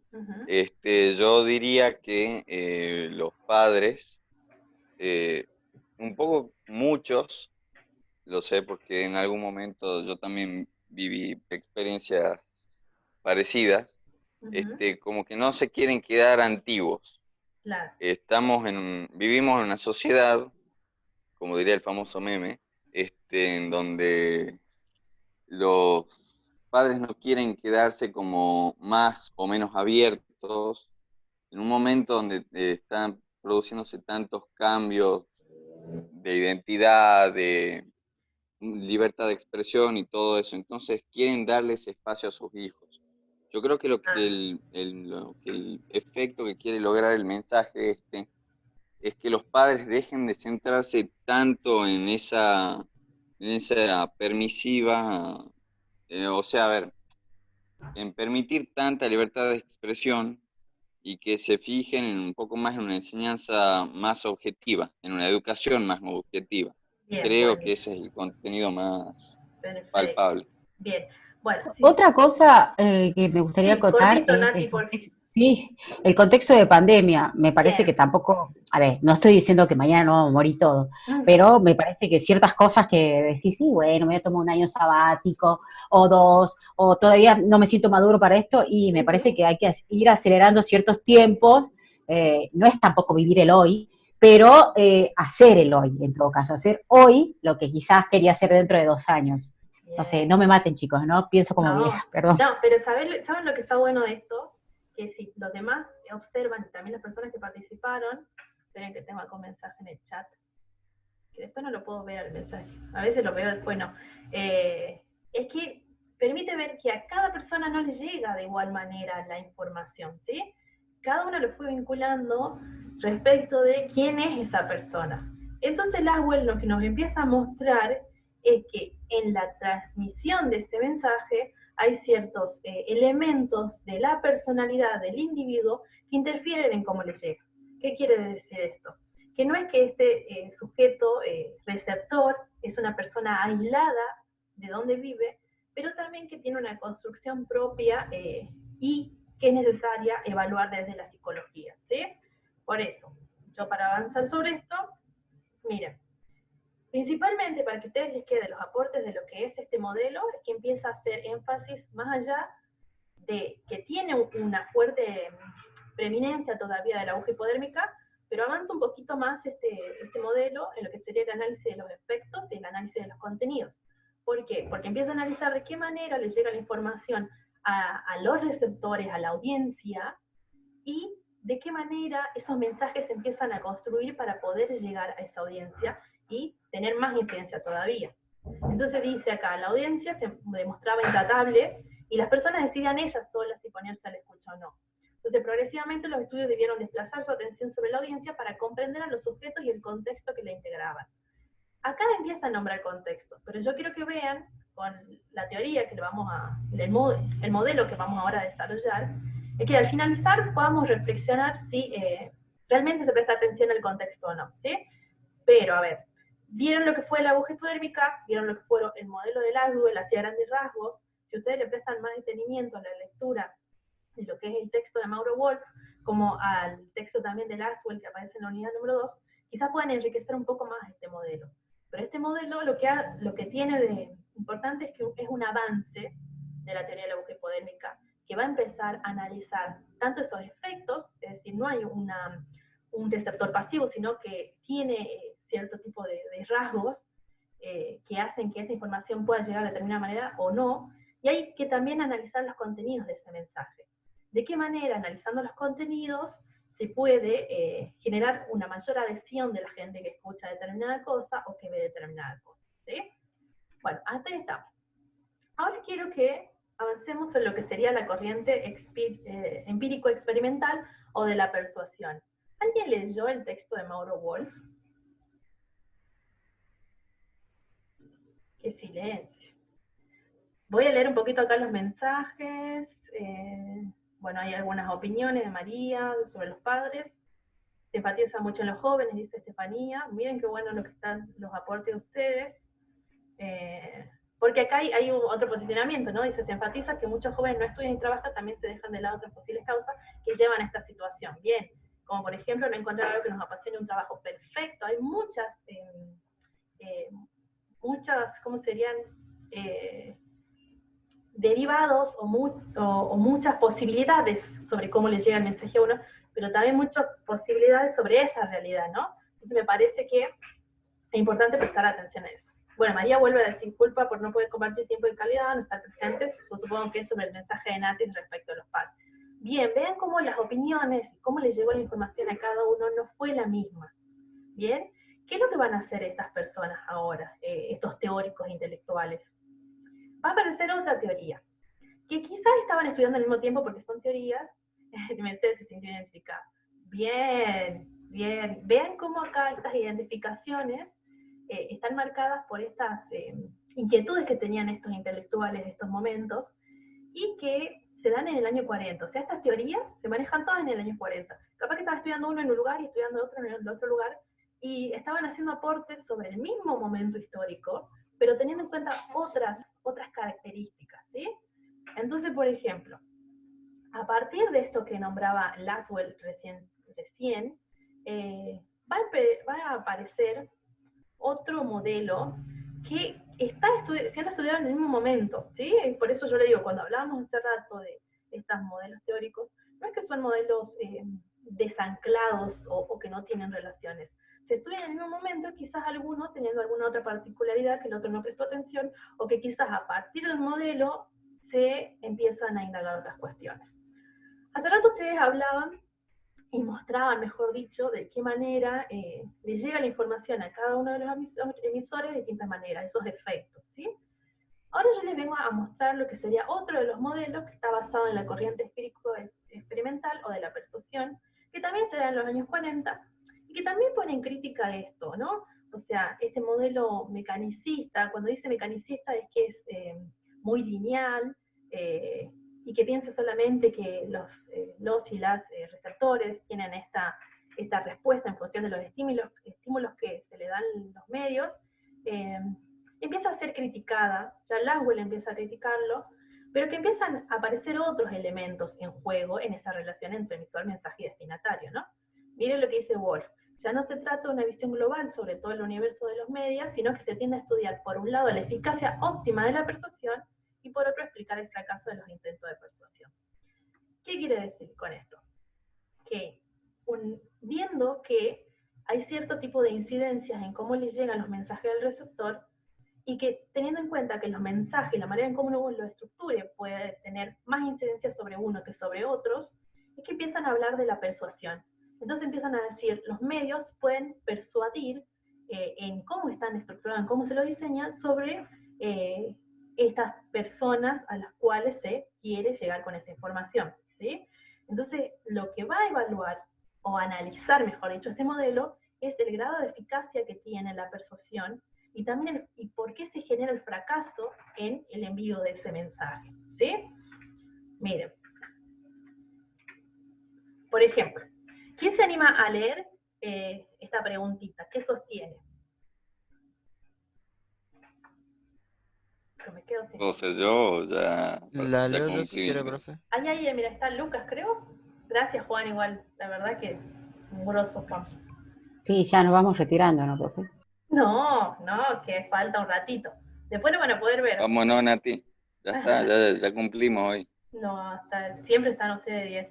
yo diría que los padres, un poco muchos, lo sé porque en algún momento yo también viví experiencias parecidas, como que no se quieren quedar antiguos. Claro. Vivimos en una sociedad, como diría el famoso meme, en donde los padres no quieren quedarse como más o menos abiertos en un momento donde están produciéndose tantos cambios de identidad, de libertad de expresión y todo eso. Entonces quieren darles espacio a sus hijos. Yo creo que lo que el efecto que quiere lograr el mensaje es que los padres dejen de centrarse tanto en esa permisiva, o sea, a ver, en permitir tanta libertad de expresión y que se fijen un poco más en una enseñanza más objetiva, en una educación más objetiva. Bien, Creo bueno, que ese es el contenido más perfecto. palpable. Bien, bueno, sí, Otra cosa que me gustaría sí, acotar cortito, es Nati, el por contexto, sí, el contexto de pandemia. Me parece que bien. tampoco, a ver, no estoy diciendo que mañana no vamos a morir todos, Mm, pero me parece que ciertas cosas que decís, sí, bueno, me voy a tomar un año sabático o dos, o todavía no me siento maduro para esto, y me parece que hay que ir acelerando ciertos tiempos. No es tampoco vivir el hoy, pero hacer el hoy, en todo caso, hacer hoy lo que quizás quería hacer dentro de 2 años. No sé, bien. no me maten, chicos, ¿no? Pienso como No, vieja, perdón. no, pero ¿saben lo que está bueno de esto? Que si los demás observan, y también las personas que participaron, esperen que tengo algún mensaje en el chat, que después no lo puedo ver el mensaje, a veces lo veo, después no. Es que permite ver que a cada persona no le llega de igual manera la información, ¿sí? Cada uno lo fue vinculando respecto de quién es esa persona. Entonces Laswell lo que nos empieza a mostrar es que en la transmisión de este mensaje hay ciertos elementos de la personalidad del individuo que interfieren en cómo le llega. ¿Qué quiere decir esto? Que no es que este sujeto receptor es una persona aislada de donde vive, pero también que tiene una construcción propia y que es necesaria evaluar desde la psicología, ¿sí? Por eso, yo para avanzar sobre esto, miren, principalmente para que a ustedes les queden los aportes de lo que es este modelo, es que empieza a hacer énfasis más allá de que tiene una fuerte preeminencia todavía de la aguja hipodérmica, pero avanza un poquito más este modelo en lo que sería el análisis de los efectos y el análisis de los contenidos. ¿Por qué? Porque empieza a analizar de qué manera le llega la información a los receptores, a la audiencia, y de qué manera esos mensajes se empiezan a construir para poder llegar a esa audiencia y tener más incidencia todavía. Entonces dice acá, la audiencia se demostraba intratable y las personas decidían ellas solas si ponerse a la escucha o no. Entonces, progresivamente los estudios debieron desplazar su atención sobre la audiencia para comprender a los sujetos y el contexto que la integraban. Acá empieza a nombrar contexto, pero yo quiero que vean con la teoría que le vamos a, el modelo que vamos ahora a desarrollar, es que al finalizar podamos reflexionar si realmente se presta atención al contexto o no, ¿sí? Pero, a ver, vieron lo que fue la aguja hipodérmica, vieron lo que fue el modelo de Laswell, hacía grandes rasgos. Si ustedes le prestan más detenimiento a la lectura de lo que es el texto de Mauro Wolf, como al texto también de Laswell que aparece en la unidad número 2, quizás puedan enriquecer un poco más este modelo. Pero este modelo lo que tiene de importante es que es un avance de la teoría de la aguja hipodérmica, que va a empezar a analizar tanto esos efectos, es decir, no hay un receptor pasivo, sino que tiene cierto tipo de rasgos que hacen que esa información pueda llegar de determinada manera o no, y hay que también analizar los contenidos de ese mensaje. ¿De qué manera, analizando los contenidos, se puede generar una mayor adhesión de la gente que escucha determinada cosa o que ve determinada cosa? ¿Sí? Bueno, hasta ahí estamos. Ahora quiero que avancemos en lo que sería la corriente empírico-experimental o de la persuasión. ¿Alguien leyó el texto de Mauro Wolf? ¡Qué silencio! Voy a leer un poquito acá los mensajes. Bueno, hay algunas opiniones de María sobre los padres. Se enfatiza mucho en los jóvenes, dice Estefanía. Miren qué bueno lo que están los aportes de ustedes. Porque acá hay otro posicionamiento, ¿no? Dice, se enfatiza que muchos jóvenes no estudian y trabajan, también se dejan de lado otras posibles causas que llevan a esta situación. Bien, como por ejemplo no encontrar algo que nos apasione un trabajo perfecto. Hay muchas, ¿cómo serían? Derivados o muchas posibilidades sobre cómo le llega el mensaje a uno, pero también muchas posibilidades sobre esa realidad, ¿no? Entonces me parece que es importante prestar atención a eso. Bueno, María vuelve a decir culpa por no poder compartir tiempo de calidad, no estar presentes. Yo supongo que es sobre el mensaje de Nati respecto a los padres. Bien, vean cómo las opiniones, cómo le llegó la información a cada uno no fue la misma. Bien, ¿qué es lo que van a hacer estas personas ahora, estos teóricos intelectuales? Va a aparecer otra teoría, que quizás estaban estudiando al mismo tiempo porque son teorías, Mercedes se sintió identificada. Bien, Bien, vean cómo acá estas identificaciones están marcadas por estas inquietudes que tenían estos intelectuales de estos momentos y que se dan en el año 40. O sea, estas teorías se manejan todas en el año 40. Capaz que estaba estudiando uno en un lugar y estudiando otro en el otro lugar, y estaban haciendo aportes sobre el mismo momento histórico, pero teniendo en cuenta otras características, ¿sí? Entonces, por ejemplo, a partir de esto que nombraba Laswell recién va a aparecer otro modelo que está siendo estudiado en el mismo momento, ¿sí? Y por eso yo le digo, cuando hablábamos hace rato de estos modelos teóricos, no es que son modelos desanclados o que no tienen relaciones. Se estudian en el mismo momento, quizás algunos teniendo alguna otra particularidad que el otro no prestó atención, o que quizás a partir del modelo se empiezan a indagar otras cuestiones. Hace rato ustedes hablaban y mostraban, mejor dicho, de qué manera le llega la información a cada uno de los emisores de distintas maneras, esos efectos, ¿sí? Ahora yo les vengo a mostrar lo que sería otro de los modelos que está basado en la corriente experimental o de la persuasión, que también se da en los años 40, y que también pone en crítica esto, ¿no? O sea, este modelo mecanicista, cuando dice mecanicista es que es muy lineal, y que piensa solamente que los y las receptores tienen esta respuesta en función de los estímulos que se le dan los medios, empieza a ser criticada, ya Laswell empieza a criticarlo, pero que empiezan a aparecer otros elementos en juego en esa relación entre emisor, mensaje y destinatario, ¿no? Miren lo que dice Wolf. Ya no se trata de una visión global sobre todo el universo de los medios, sino que se tiende a estudiar, por un lado, la eficacia óptima de la persuasión, y por otro explicar el fracaso de los intentos de persuasión. ¿Qué quiere decir con esto? Que viendo que hay cierto tipo de incidencias en cómo le llegan los mensajes al receptor, y que teniendo en cuenta que los mensajes, la manera en cómo uno los estructure puede tener más incidencias sobre uno que sobre otros, es que empiezan a hablar de la persuasión. Entonces empiezan a decir, los medios pueden persuadir en cómo están estructurados, en cómo se lo diseñan, sobre estas personas a las cuales se quiere llegar con esa información, ¿sí? Entonces, lo que va a evaluar, o analizar, mejor dicho, este modelo, es el grado de eficacia que tiene la persuasión, y también y por qué se genera el fracaso en el envío de ese mensaje, ¿sí? Miren. Por ejemplo, ¿quién se anima a leer esta preguntita? ¿Qué sostiene? Me quedo sin... ¿Puedo ser yo o ya Leo yo si cumplí? quiere, profe. Ahí, mira, está Lucas, creo. Gracias, Juan, igual. La verdad que un grosso, Juan. Sí, ya nos vamos retirando, ¿no, profe? No, que falta un ratito. Después lo van a poder ver. Vámonos, Nati. Ya está, ya cumplimos hoy. No, siempre están ustedes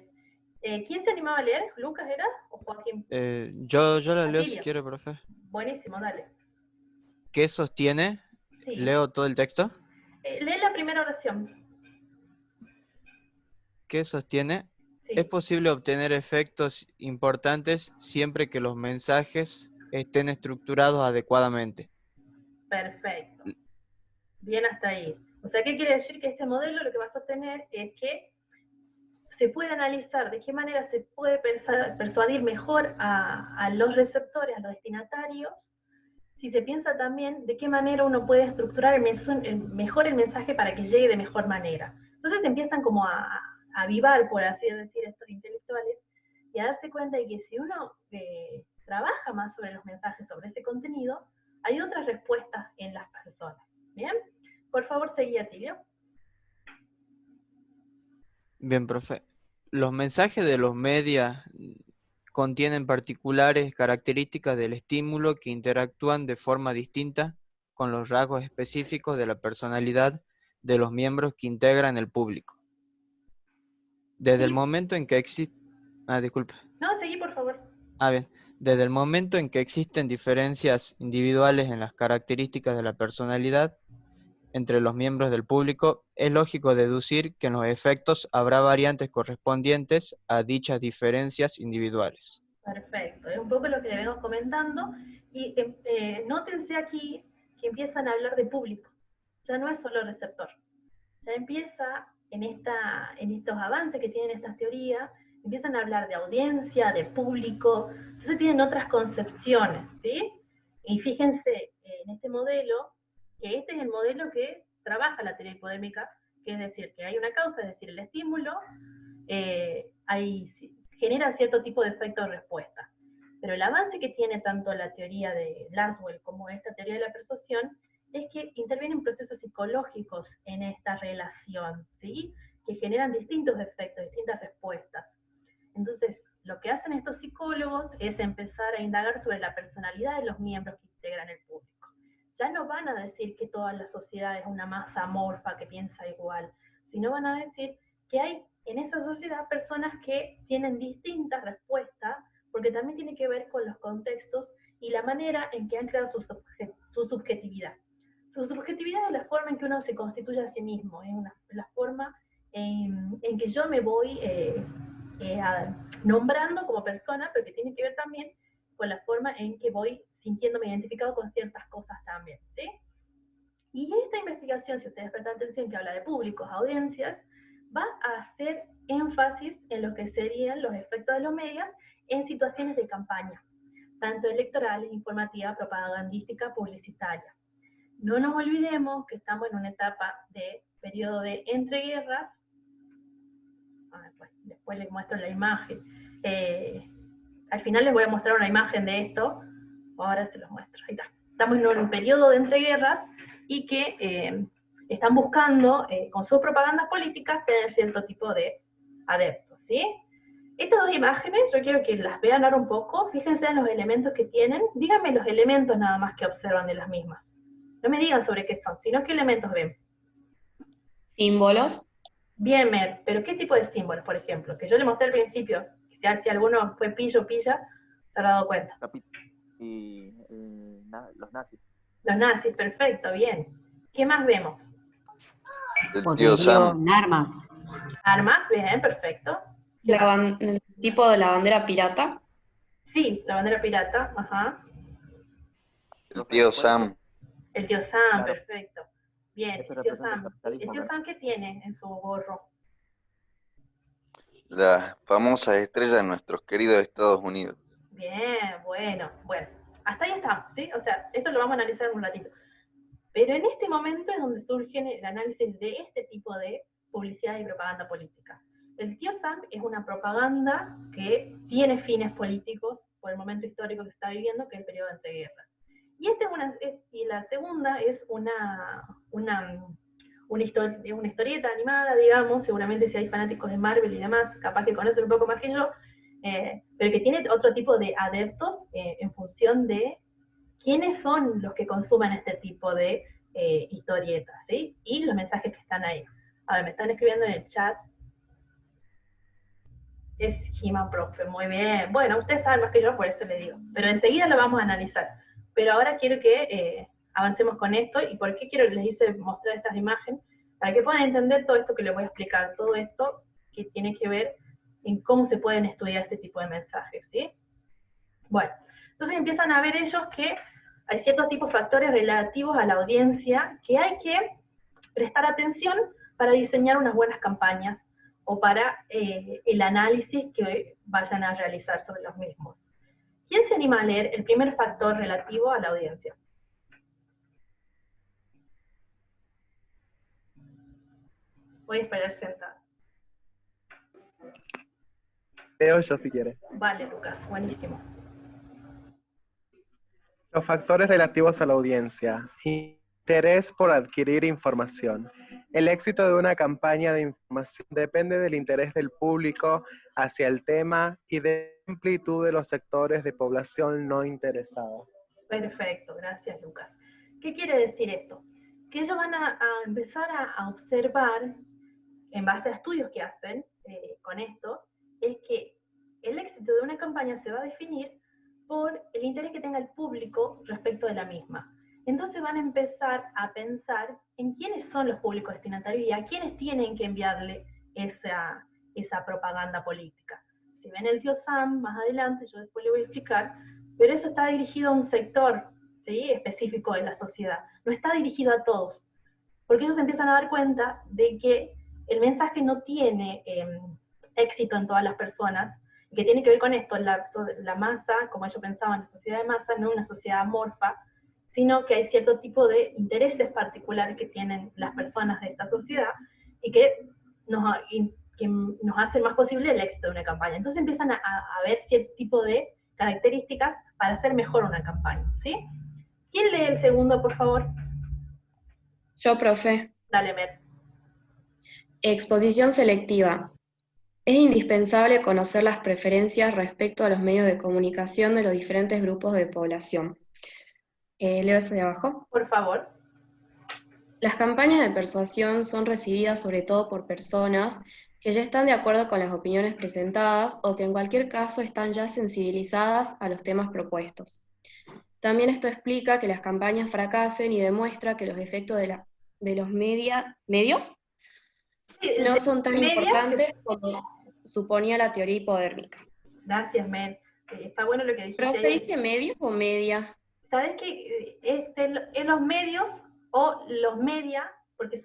10. ¿Quién se animaba a leer? ¿Lucas era? ¿O Joaquín? Yo la leo si Atilio. quiere, profe. Buenísimo, dale. ¿Qué sostiene? Sí. ¿Leo todo el texto? Lee la primera oración. ¿Qué sostiene? Sí. Es posible obtener efectos importantes siempre que los mensajes estén estructurados adecuadamente. Perfecto. Bien hasta ahí. O sea, ¿qué quiere decir? Que este modelo lo que va a sostener es que se puede analizar de qué manera se puede persuadir mejor a los receptores, a los destinatarios, si se piensa también de qué manera uno puede estructurar mejor el mensaje para que llegue de mejor manera. Entonces empiezan como a avivar, por así decir, estos intelectuales, y a darse cuenta de que si uno trabaja más sobre los mensajes, sobre ese contenido, hay otras respuestas en las personas. ¿Bien? Por favor, seguí, Atilio. Bien, profe. Los mensajes de los media contienen particulares características del estímulo que interactúan de forma distinta con los rasgos específicos de la personalidad de los miembros que integran el público. Desde el momento en que existe... disculpe. No, seguí, por favor. Bien. Desde el momento en que existen diferencias individuales en las características de la personalidad entre los miembros del público, es lógico deducir que en los efectos habrá variantes correspondientes a dichas diferencias individuales. Perfecto, es un poco lo que le vengo comentando, y nótense aquí que empiezan a hablar de público, ya no es solo receptor, ya empieza en estos avances que tienen estas teorías, empiezan a hablar de audiencia, de público, entonces tienen otras concepciones, ¿sí? Y fíjense en este modelo, que este es el modelo que trabaja la teoría hipodémica, que es decir, que hay una causa, es decir, el estímulo, genera cierto tipo de efecto de respuesta. Pero el avance que tiene tanto la teoría de Laswell como esta teoría de la persuasión es que intervienen procesos psicológicos en esta relación, ¿sí? Que generan distintos efectos, distintas respuestas. Entonces, lo que hacen estos psicólogos es empezar a indagar sobre la personalidad de los miembros que integran el público. Ya no van a decir que toda la sociedad es una masa amorfa que piensa igual, sino van a decir que hay en esa sociedad personas que tienen distintas respuestas, porque también tiene que ver con los contextos y la manera en que han creado su subjetividad. Su subjetividad es la forma en que uno se constituye a sí mismo, es la forma en que yo me voy nombrando como persona, pero que tiene que ver también con la forma en que voy sintiéndome identificado con ciertas cosas también, ¿sí? Y esta investigación, si ustedes prestan atención, que habla de públicos, audiencias, va a hacer énfasis en lo que serían los efectos de los medios en situaciones de campaña, tanto electorales, informativa, propagandística, publicitaria. No nos olvidemos que estamos en una etapa de periodo de entreguerras. Pues, después les muestro la imagen. Al final les voy a mostrar una imagen de esto, ahora se los muestro, ahí está. Estamos en un periodo de entreguerras y que están buscando, con sus propagandas políticas, tener cierto tipo de adeptos, ¿sí? Estas dos imágenes, yo quiero que las vean ahora un poco, fíjense en los elementos que tienen, díganme los elementos nada más que observan de las mismas. No me digan sobre qué son, sino qué elementos ven. Símbolos. Bien, Mer, pero ¿qué tipo de símbolos, por ejemplo? Que yo le mostré al principio, si alguno fue pillo o pilla, se habrá dado cuenta. Y los nazis. Los nazis, perfecto, bien. ¿Qué más vemos? El tío Sam. Armas. Armas, bien, perfecto. El tipo de la bandera pirata. Sí, la bandera pirata, ajá. El tío Sam. El tío Sam, claro. Perfecto. Bien, Eso el tío representa el Sam. capitalismo, ¿El tío ¿no? Sam qué tiene en su gorro? Las famosas estrellas de nuestros queridos Estados Unidos. Bien, bueno. Hasta ahí estamos, ¿sí? O sea, esto lo vamos a analizar en un ratito. Pero en este momento es donde surge el análisis de este tipo de publicidad y propaganda política. El tío Sam es una propaganda que tiene fines políticos por el momento histórico que se está viviendo, que es el periodo de entreguerras. Y la segunda es una historieta animada, digamos, seguramente si hay fanáticos de Marvel y demás, capaz que conocen un poco más que yo, pero que tiene otro tipo de adeptos en función de quiénes son los que consumen este tipo de historietas, ¿sí? Y los mensajes que están ahí. A ver, me están escribiendo en el chat. Es He-Man Profe, muy bien. Bueno, ustedes saben más que yo, por eso les digo. Pero enseguida lo vamos a analizar. Pero ahora quiero que avancemos con esto. ¿Y por qué les hice mostrar estas imágenes? Para que puedan entender todo esto que les voy a explicar. Todo esto que tiene que ver en cómo se pueden estudiar este tipo de mensajes, ¿sí? Bueno, entonces empiezan a ver ellos que hay ciertos tipos de factores relativos a la audiencia que hay que prestar atención para diseñar unas buenas campañas o para el análisis que vayan a realizar sobre los mismos. ¿Quién se anima a leer el primer factor relativo a la audiencia? Voy a esperar sentado. Leo yo si quiere. Vale, Lucas, buenísimo. Los factores relativos a la audiencia. Interés por adquirir información. El éxito de una campaña de información depende del interés del público hacia el tema y de la amplitud de los sectores de población no interesados. Perfecto, gracias Lucas. ¿Qué quiere decir esto? Que ellos van a empezar a observar, en base a estudios que hacen con esto, es que el éxito de una campaña se va a definir por el interés que tenga el público respecto de la misma. Entonces van a empezar a pensar en quiénes son los públicos destinatarios y a quiénes tienen que enviarle esa propaganda política. Si ven el tío Sam más adelante, yo después le voy a explicar, pero eso está dirigido a un sector, ¿sí?, específico de la sociedad, no está dirigido a todos, porque ellos se empiezan a dar cuenta de que el mensaje no tiene éxito en todas las personas, que tiene que ver con esto, la masa, como ellos pensaban, la sociedad de masa no es una sociedad amorfa, sino que hay cierto tipo de intereses particulares que tienen las personas de esta sociedad y que nos hacen más posible el éxito de una campaña. Entonces empiezan a ver cierto tipo de características para hacer mejor una campaña, ¿sí? ¿Quién lee el segundo, por favor? Yo, profe. Dale, Mer. Exposición selectiva. Es indispensable conocer las preferencias respecto a los medios de comunicación de los diferentes grupos de población. Leo eso de abajo. Por favor. Las campañas de persuasión son recibidas sobre todo por personas que ya están de acuerdo con las opiniones presentadas o que en cualquier caso están ya sensibilizadas a los temas propuestos. También esto explica que las campañas fracasen y demuestra que los efectos de los medios no son tan importantes como suponía la teoría hipodérmica. Gracias, Mer. Está bueno lo que dijiste. ¿Pero se dice medios o media? ¿Sabes qué? En los medios o los media, porque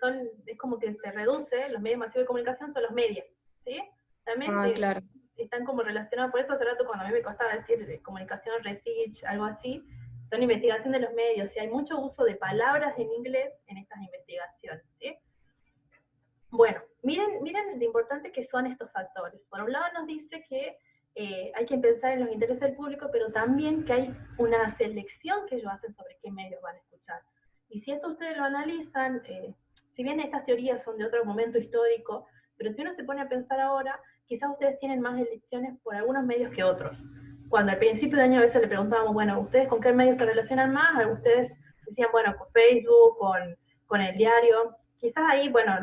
es como que se reduce, los medios masivos de comunicación son los media, ¿sí? También claro. Están como relacionados, por eso hace rato cuando a mí me costaba decir comunicación, research, algo así, son investigación de los medios, y hay mucho uso de palabras en inglés en estas investigaciones, ¿sí? Bueno, miren lo importante que son estos factores. Por un lado nos dice que hay que pensar en los intereses del público, pero también que hay una selección que ellos hacen sobre qué medios van a escuchar. Y si esto ustedes lo analizan, si bien estas teorías son de otro momento histórico, pero si uno se pone a pensar ahora, quizás ustedes tienen más elecciones por algunos medios que otros. Cuando al principio de año a veces le preguntábamos, bueno, ¿ustedes con qué medios se relacionan más? Ustedes decían, bueno, con Facebook, con el diario. Quizás ahí, bueno,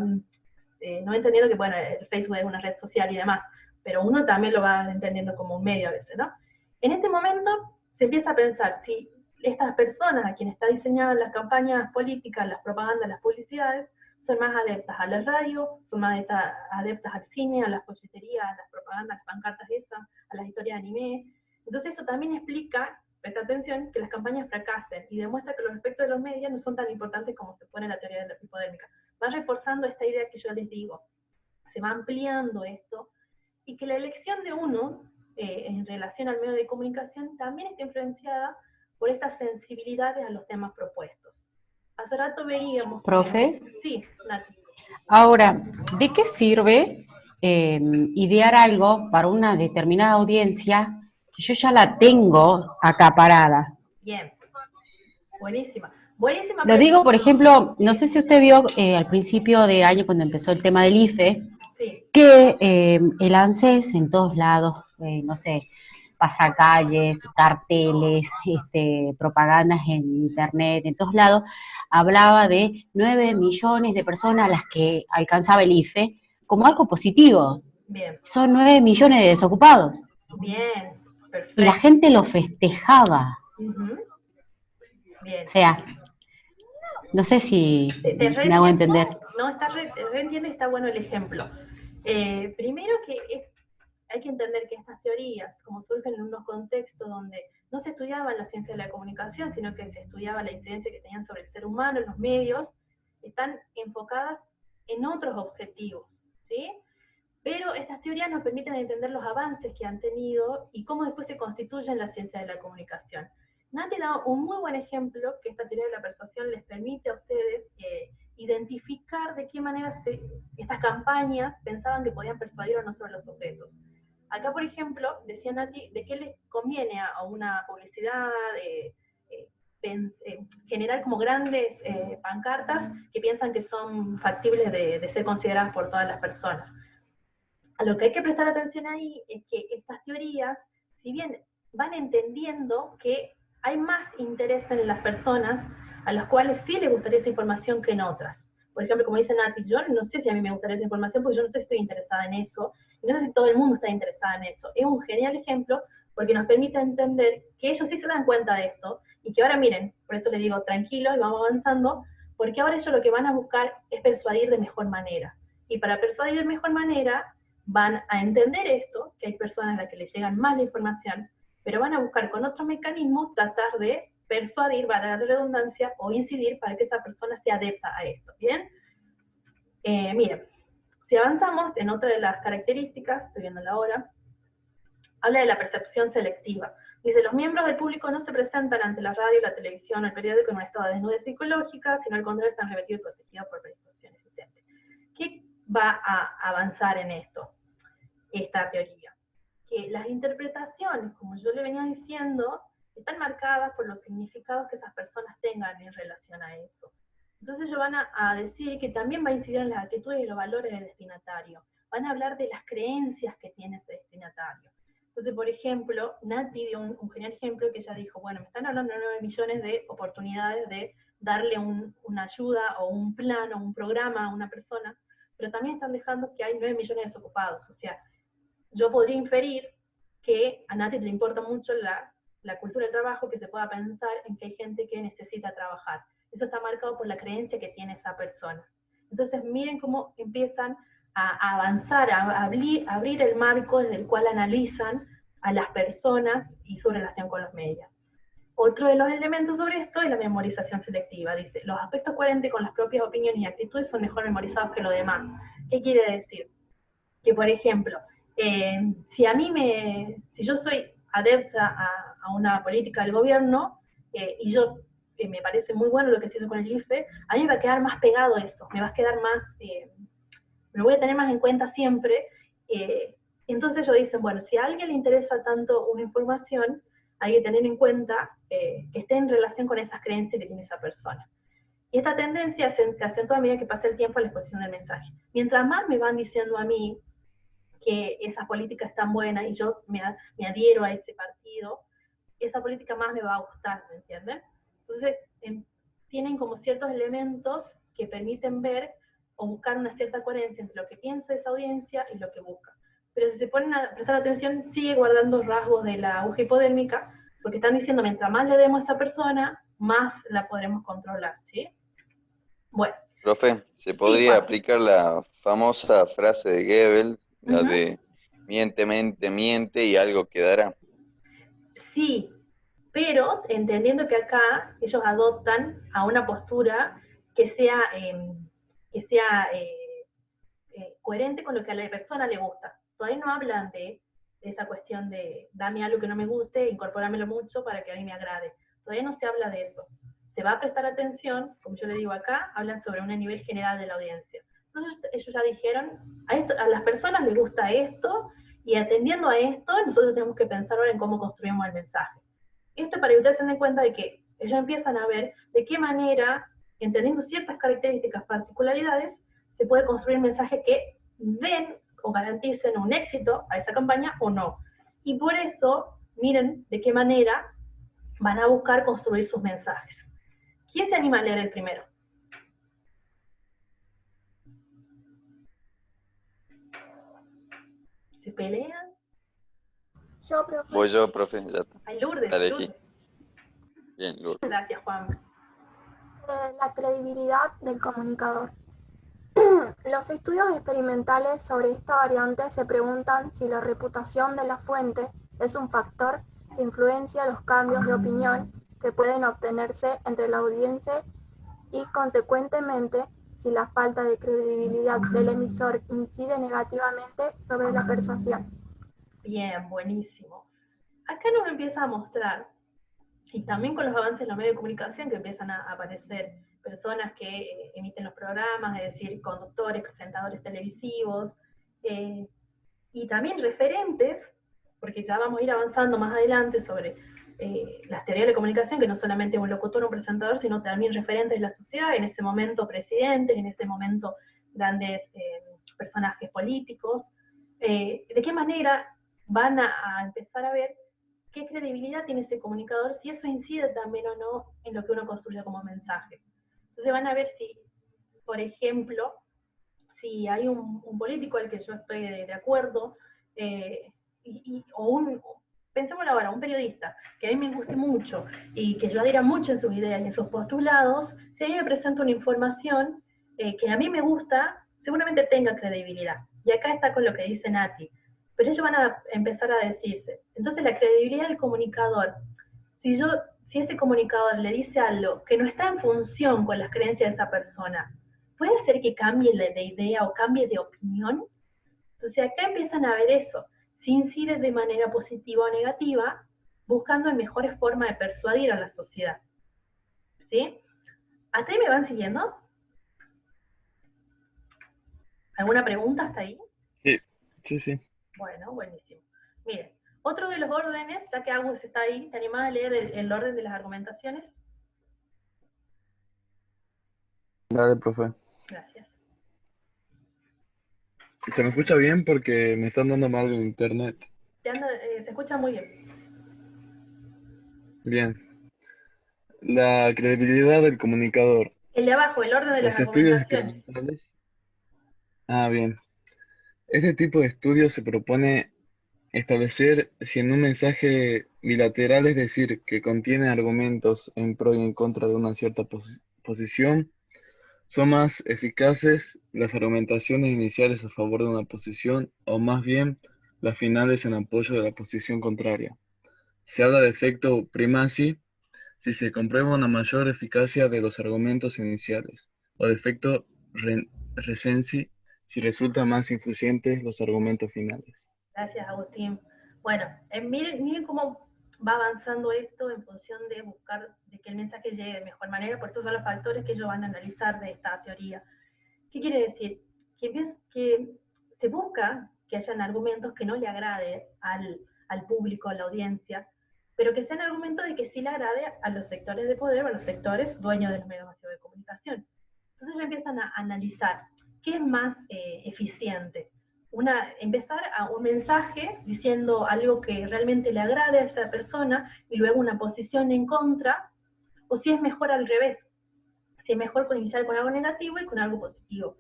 no entendiendo que, bueno, el Facebook es una red social y demás, pero uno también lo va entendiendo como un medio a veces, ¿no? En este momento se empieza a pensar si estas personas a quienes está diseñadas las campañas políticas, las propagandas, las publicidades, son más adeptas a la radio, son más adeptas al cine, a las folleterías, a las propagandas, a las pancartas esas, a las historias de anime. Entonces eso también explica, presta atención, que las campañas fracasen y demuestra que los efectos de los medios no son tan importantes como se pone en la teoría de la hipodérmica. Va reforzando esta idea que yo les digo, se va ampliando esto, y que la elección de uno en relación al medio de comunicación también está influenciada por estas sensibilidades a los temas propuestos. Hace rato veíamos... ¿Profe? Sí, Nati. Ahora, ¿de qué sirve idear algo para una determinada audiencia que yo ya la tengo acaparada? Bien, buenísima. Buenísima. Lo digo, por ejemplo, no sé si usted vio al principio de año cuando empezó el tema del IFE, sí, que el ANSES en todos lados, no sé, pasacalles, carteles, propagandas en internet, en todos lados, hablaba de 9 millones de personas a las que alcanzaba el IFE como algo positivo. Bien. Son 9 millones de desocupados. Bien, perfecto. Y la gente lo festejaba. Bien. O sea, no sé si me hago entender. No, entiende, está bueno el ejemplo. Primero que hay que entender que estas teorías, como surgen en unos contextos donde no se estudiaba la ciencia de la comunicación, sino que se estudiaba la incidencia que tenían sobre el ser humano en los medios, están enfocadas en otros objetivos, ¿sí? Pero estas teorías nos permiten entender los avances que han tenido y cómo después se constituyen la ciencia de la comunicación. Nati da un muy buen ejemplo que esta teoría de la persuasión les permite a ustedes identificar de qué manera estas campañas pensaban que podían persuadir o no sobre los sujetos. Acá, por ejemplo, decía Nati, ¿de qué les conviene a una publicidad generar como grandes pancartas que piensan que son factibles de ser consideradas por todas las personas? A lo que hay que prestar atención ahí es que estas teorías, si bien van entendiendo que hay más interés en las personas a las cuales sí les gustaría esa información que en otras. Por ejemplo, como dice Nati, yo no sé si a mí me gustaría esa información porque yo no sé si estoy interesada en eso, y no sé si todo el mundo está interesado en eso. Es un genial ejemplo porque nos permite entender que ellos sí se dan cuenta de esto, y que ahora miren, por eso les digo tranquilos y vamos avanzando, porque ahora ellos lo que van a buscar es persuadir de mejor manera. Y para persuadir de mejor manera, van a entender esto, que hay personas a las que les llegan más la información, pero van a buscar con otros mecanismos tratar de persuadir, para la redundancia, o incidir para que esa persona se adepta a esto, ¿bien? Miren, Si avanzamos en otra de las características, estoy viendo la hora, habla de la percepción selectiva. Dice, los miembros del público no se presentan ante la radio, la televisión o el periódico en un estado de desnudez psicológica, sino al contrario están remitidos y protegidos por predisposición existente. ¿Qué va a avanzar en esto? Esta teoría. Que las interpretaciones, como yo le venía diciendo, están marcadas por los significados que esas personas tengan en relación a eso. Entonces ellos van a decir que también va a incidir en las actitudes y los valores del destinatario. Van a hablar de las creencias que tiene ese destinatario. Entonces, por ejemplo, Nati dio un genial ejemplo que ella dijo, bueno, me están hablando de 9 millones de oportunidades de darle una ayuda o un plan o un programa a una persona, pero también están dejando que hay 9 millones de desocupados. O sea, yo podría inferir que a Nati le importa mucho la cultura del trabajo, que se pueda pensar en que hay gente que necesita trabajar. Eso está marcado por la creencia que tiene esa persona. Entonces miren cómo empiezan a avanzar, a abrir el marco desde el cual analizan a las personas y su relación con los medios. Otro de los elementos sobre esto es la memorización selectiva. Dice, los aspectos coherentes con las propias opiniones y actitudes son mejor memorizados que los demás. ¿Qué quiere decir? Que, por ejemplo, si yo soy adepta a una política del gobierno, y yo me parece muy bueno lo que se hizo con el IFE, a mí me va a quedar más pegado eso, me va a quedar más, lo voy a tener más en cuenta siempre. Entonces ellos dicen, bueno, si a alguien le interesa tanto una información, hay que tener en cuenta que esté en relación con esas creencias que tiene esa persona. Y esta tendencia se acentúa a medida que pasa el tiempo a la exposición del mensaje. Mientras más me van diciendo a mí que esa política es tan buena y yo me adhiero a ese partido, esa política más me va a gustar, ¿me entienden? Entonces, tienen como ciertos elementos que permiten ver o buscar una cierta coherencia entre lo que piensa esa audiencia y lo que busca. Pero si se ponen a prestar atención, sigue guardando rasgos de la aguja hipodérmica, porque están diciendo, mientras más le demos a esa persona, más la podremos controlar, ¿sí? Bueno. Profe, ¿se podría aplicar la famosa frase de Goebbels, la de miente, mente, miente y algo quedará? Sí, pero entendiendo que acá ellos adoptan a una postura que sea coherente con lo que a la persona le gusta. Todavía no hablan de esta cuestión de dame algo que no me guste, incorpóramelo mucho para que a mí me agrade. Todavía no se habla de eso. Se va a prestar atención, como yo le digo acá, hablan sobre un nivel general de la audiencia. Entonces ellos ya dijeron, a las personas les gusta esto, y atendiendo a esto, nosotros tenemos que pensar ahora en cómo construimos el mensaje. Esto para que ustedes se den cuenta de que ellos empiezan a ver de qué manera, entendiendo ciertas características, particularidades, se puede construir mensajes que den o garanticen un éxito a esa campaña o no. Y por eso, miren de qué manera van a buscar construir sus mensajes. ¿Quién se anima a leer el primero? ¿Se pelean? Yo, profe. Voy yo, profe. Ya está. Ay, Lourdes, Dale, Lourdes. aquí. Bien, Lourdes. Gracias, Juan. La credibilidad del comunicador. Los estudios experimentales sobre esta variante se preguntan si la reputación de la fuente es un factor que influencia los cambios de opinión que pueden obtenerse entre la audiencia y, consecuentemente, si la falta de credibilidad del emisor incide negativamente sobre la persuasión. Bien, buenísimo. Acá nos empieza a mostrar, y también con los avances en los medios de comunicación, que empiezan a aparecer personas que emiten los programas, es decir, conductores, presentadores televisivos, y también referentes, porque ya vamos a ir avanzando más adelante sobre las teorías de comunicación, que no solamente un locutor o un presentador, sino también referentes de la sociedad, en ese momento presidentes, en ese momento grandes personajes políticos. ¿De qué manera van a empezar a ver qué credibilidad tiene ese comunicador, si eso incide también o no en lo que uno construye como mensaje? Entonces van a ver si, por ejemplo, si hay un político al que yo estoy de acuerdo, pensémoslo ahora, un periodista que a mí me guste mucho y que yo adhiera mucho en sus ideas y en sus postulados, si a mí me presenta una información que a mí me gusta, seguramente tenga credibilidad. Y acá está con lo que dice Nati. Pero ellos van a empezar a decirse. Entonces la credibilidad del comunicador, si ese comunicador le dice algo que no está en función con las creencias de esa persona, puede ser que cambie de idea o cambie de opinión. Entonces acá empiezan a ver eso, si incide de manera positiva o negativa, buscando mejores formas de persuadir a la sociedad. ¿Sí? ¿Hasta ahí me van siguiendo? ¿Alguna pregunta hasta ahí? Sí. Bueno, buenísimo. Miren, otro de los órdenes, ya que Agus está ahí, ¿te animás a leer el orden de las argumentaciones? Dale, profe. Gracias. ¿Se me escucha bien? Porque me están dando mal el internet. Se escucha muy bien. Bien. La credibilidad del comunicador. El de abajo, el orden de las Los estudios argumentaciones. experimentales. Bien. Este tipo de estudio se propone establecer si en un mensaje bilateral, es decir, que contiene argumentos en pro y en contra de una cierta posición, son más eficaces las argumentaciones iniciales a favor de una posición o más bien las finales en apoyo de la posición contraria. Se habla de efecto primacy si se comprueba una mayor eficacia de los argumentos iniciales, o de efecto recency si resultan más influyentes los argumentos finales. Gracias, Agustín. Bueno, miren cómo va avanzando esto en función de buscar de que el mensaje llegue de mejor manera, por eso son los factores que ellos van a analizar de esta teoría. ¿Qué quiere decir? Que se busca que hayan argumentos que no le agrade al público, a la audiencia, pero que sean argumentos de que sí le agrade a los sectores de poder o a los sectores dueños de los medios masivos de comunicación. Entonces ya empiezan a analizar qué es más eficiente. Empezar a un mensaje diciendo algo que realmente le agrade a esa persona y luego una posición en contra, o si es mejor al revés, si es mejor iniciar con algo negativo y con algo positivo.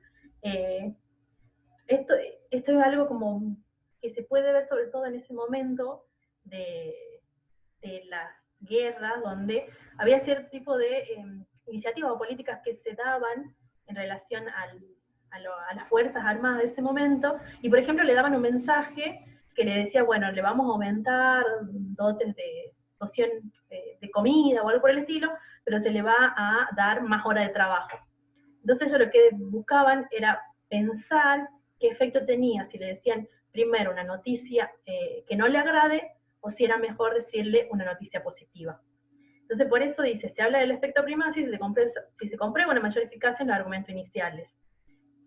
Esto es algo como que se puede ver sobre todo en ese momento de las guerras, donde había cierto tipo de iniciativas o políticas que se daban en relación a las Fuerzas Armadas de ese momento, y por ejemplo le daban un mensaje que le decía, bueno, le vamos a aumentar dotes de dotación de comida o algo por el estilo, pero se le va a dar más horas de trabajo. Entonces ellos lo que buscaban era pensar qué efecto tenía, si le decían primero una noticia que no le agrade, o si era mejor decirle una noticia positiva. Entonces por eso dice, se habla del efecto primacy si se comprueba una mayor eficacia en los argumentos iniciales,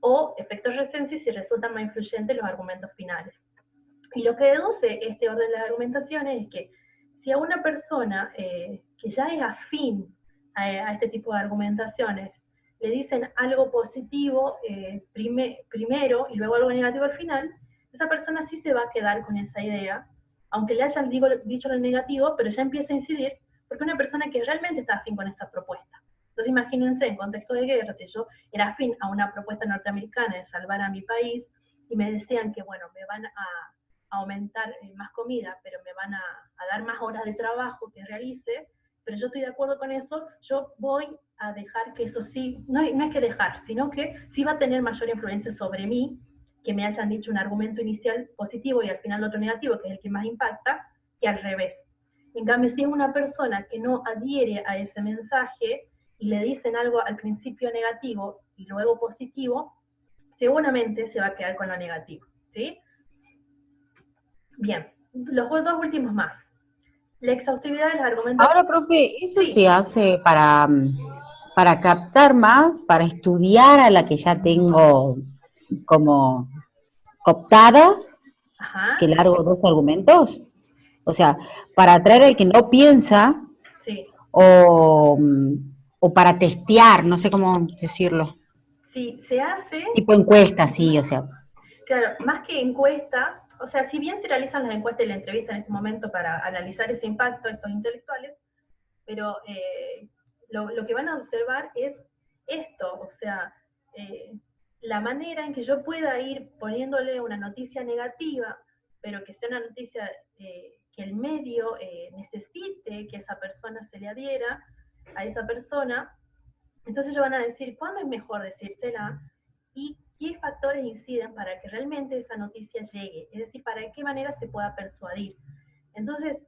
o efecto recency si resultan más influyentes los argumentos finales. Y lo que deduce este orden de las argumentaciones es que si a una persona que ya es afín a este tipo de argumentaciones le dicen algo positivo primero y luego algo negativo al final, esa persona sí se va a quedar con esa idea, aunque le hayan dicho lo negativo, pero ya empieza a incidir, porque una persona que realmente está afín con esa propuesta. Entonces imagínense, en contexto de guerra, si yo era afín a una propuesta norteamericana de salvar a mi país, y me decían que, bueno, me van a aumentar más comida, pero me van a dar más horas de trabajo que realice, pero yo estoy de acuerdo con eso, yo voy a dejar que eso sí, no es que dejar, sino que sí va a tener mayor influencia sobre mí, que me hayan dicho un argumento inicial positivo y al final otro negativo, que es el que más impacta, que al revés. En cambio, si es una persona que no adhiere a ese mensaje y le dicen algo al principio negativo y luego positivo, seguramente se va a quedar con lo negativo, ¿sí? Bien, los dos últimos más. La exhaustividad de los argumentos. Ahora, profe, ¿eso Sí. se hace para captar más, para estudiar a la que ya tengo como cooptada, Ajá. que largo dos argumentos? O sea, para atraer al que no piensa, Sí. o para testear, no sé cómo decirlo. Sí, se hace. Tipo encuesta, sí, o sea. Claro, más que encuesta, o sea, si bien se realizan las encuestas y la entrevista en este momento para analizar ese impacto de estos intelectuales, pero lo que van a observar es esto, o sea, la manera en que yo pueda ir poniéndole una noticia negativa, pero que sea una noticia que el medio necesite que esa persona se le adhiera a esa persona. Entonces ellos van a decir cuándo es mejor decírsela y qué factores inciden para que realmente esa noticia llegue, es decir, para qué manera se pueda persuadir. Entonces,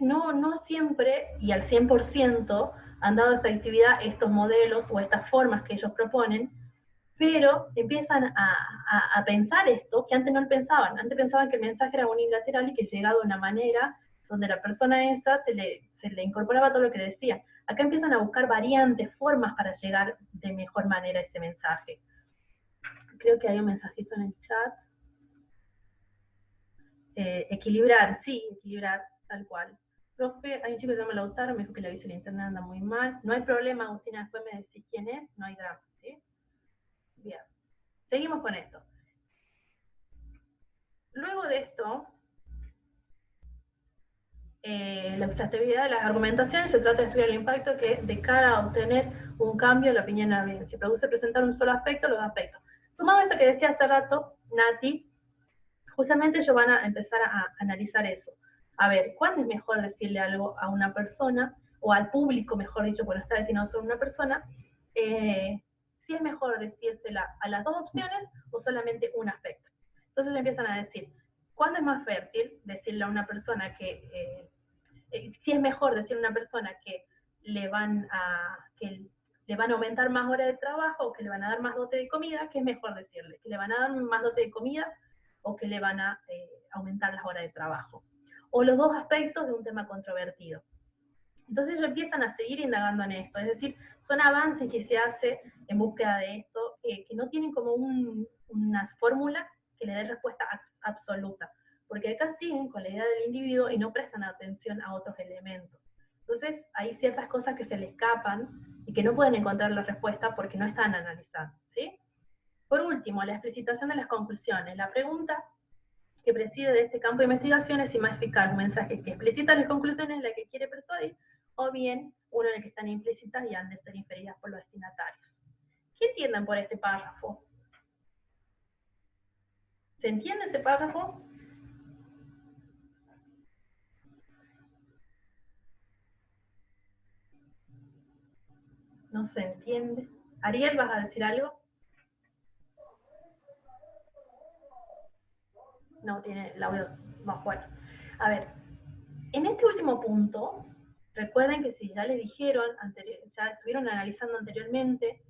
no siempre y al 100% han dado esta actividad estos modelos o estas formas que ellos proponen, pero empiezan a pensar esto, que antes no lo pensaban. Antes pensaban que el mensaje era unilateral y que llegaba de una manera donde la persona esa se le incorporaba todo lo que decía. Acá empiezan a buscar variantes, formas para llegar de mejor manera a ese mensaje. Creo que hay un mensajito en el chat. Equilibrar, sí, equilibrar, tal cual. Profe, hay un chico que se llama Lautaro, me dijo que la visa en internet anda muy mal. No hay problema, Agustina, después me decís quién es, no hay drama, ¿sí? Bien. Seguimos con esto. Luego de esto, la exhaustividad de las argumentaciones se trata de estudiar el impacto que de cara a obtener un cambio en la opinión de la audiencia. Produce presentar un solo aspecto o los aspectos. Sumado a esto que decía hace rato, Nati, justamente ellos van a empezar a analizar eso. A ver, ¿cuándo es mejor decirle algo a una persona, o al público, mejor dicho, cuando está destinado solo a una persona? Si es mejor decírsela a las dos opciones o solamente un aspecto. Entonces empiezan a decir, ¿cuándo es más fértil decirle a una persona que, si es mejor decirle a una persona que le van a aumentar más horas de trabajo o que le van a dar más dote de comida? ¿Qué es mejor decirle? ¿Que le van a dar más dote de comida o que le van a aumentar las horas de trabajo? O los dos aspectos de un tema controvertido. Entonces ellos empiezan a seguir indagando en esto, es decir, son avances que se hace en búsqueda de esto, que no tienen como una fórmula que le dé respuesta absoluta, porque acá siguen con la idea del individuo y no prestan atención a otros elementos. Entonces hay ciertas cosas que se le escapan y que no pueden encontrar la respuesta porque no están analizando, ¿sí? Por último, la explicitación de las conclusiones. La pregunta que preside de este campo de investigación es si más eficaz un mensaje que explicita las conclusiones en la que quiere persuadir, o bien uno en el que están implícitas y han de ser inferidas por los destinatarios. ¿Qué entienden por este párrafo? ¿Se entiende ese párrafo? ¿No se entiende? Ariel, ¿vas a decir algo? No, tiene el audio más bueno. A ver, en este último punto, recuerden que si ya les dijeron, ya estuvieron analizando anteriormente,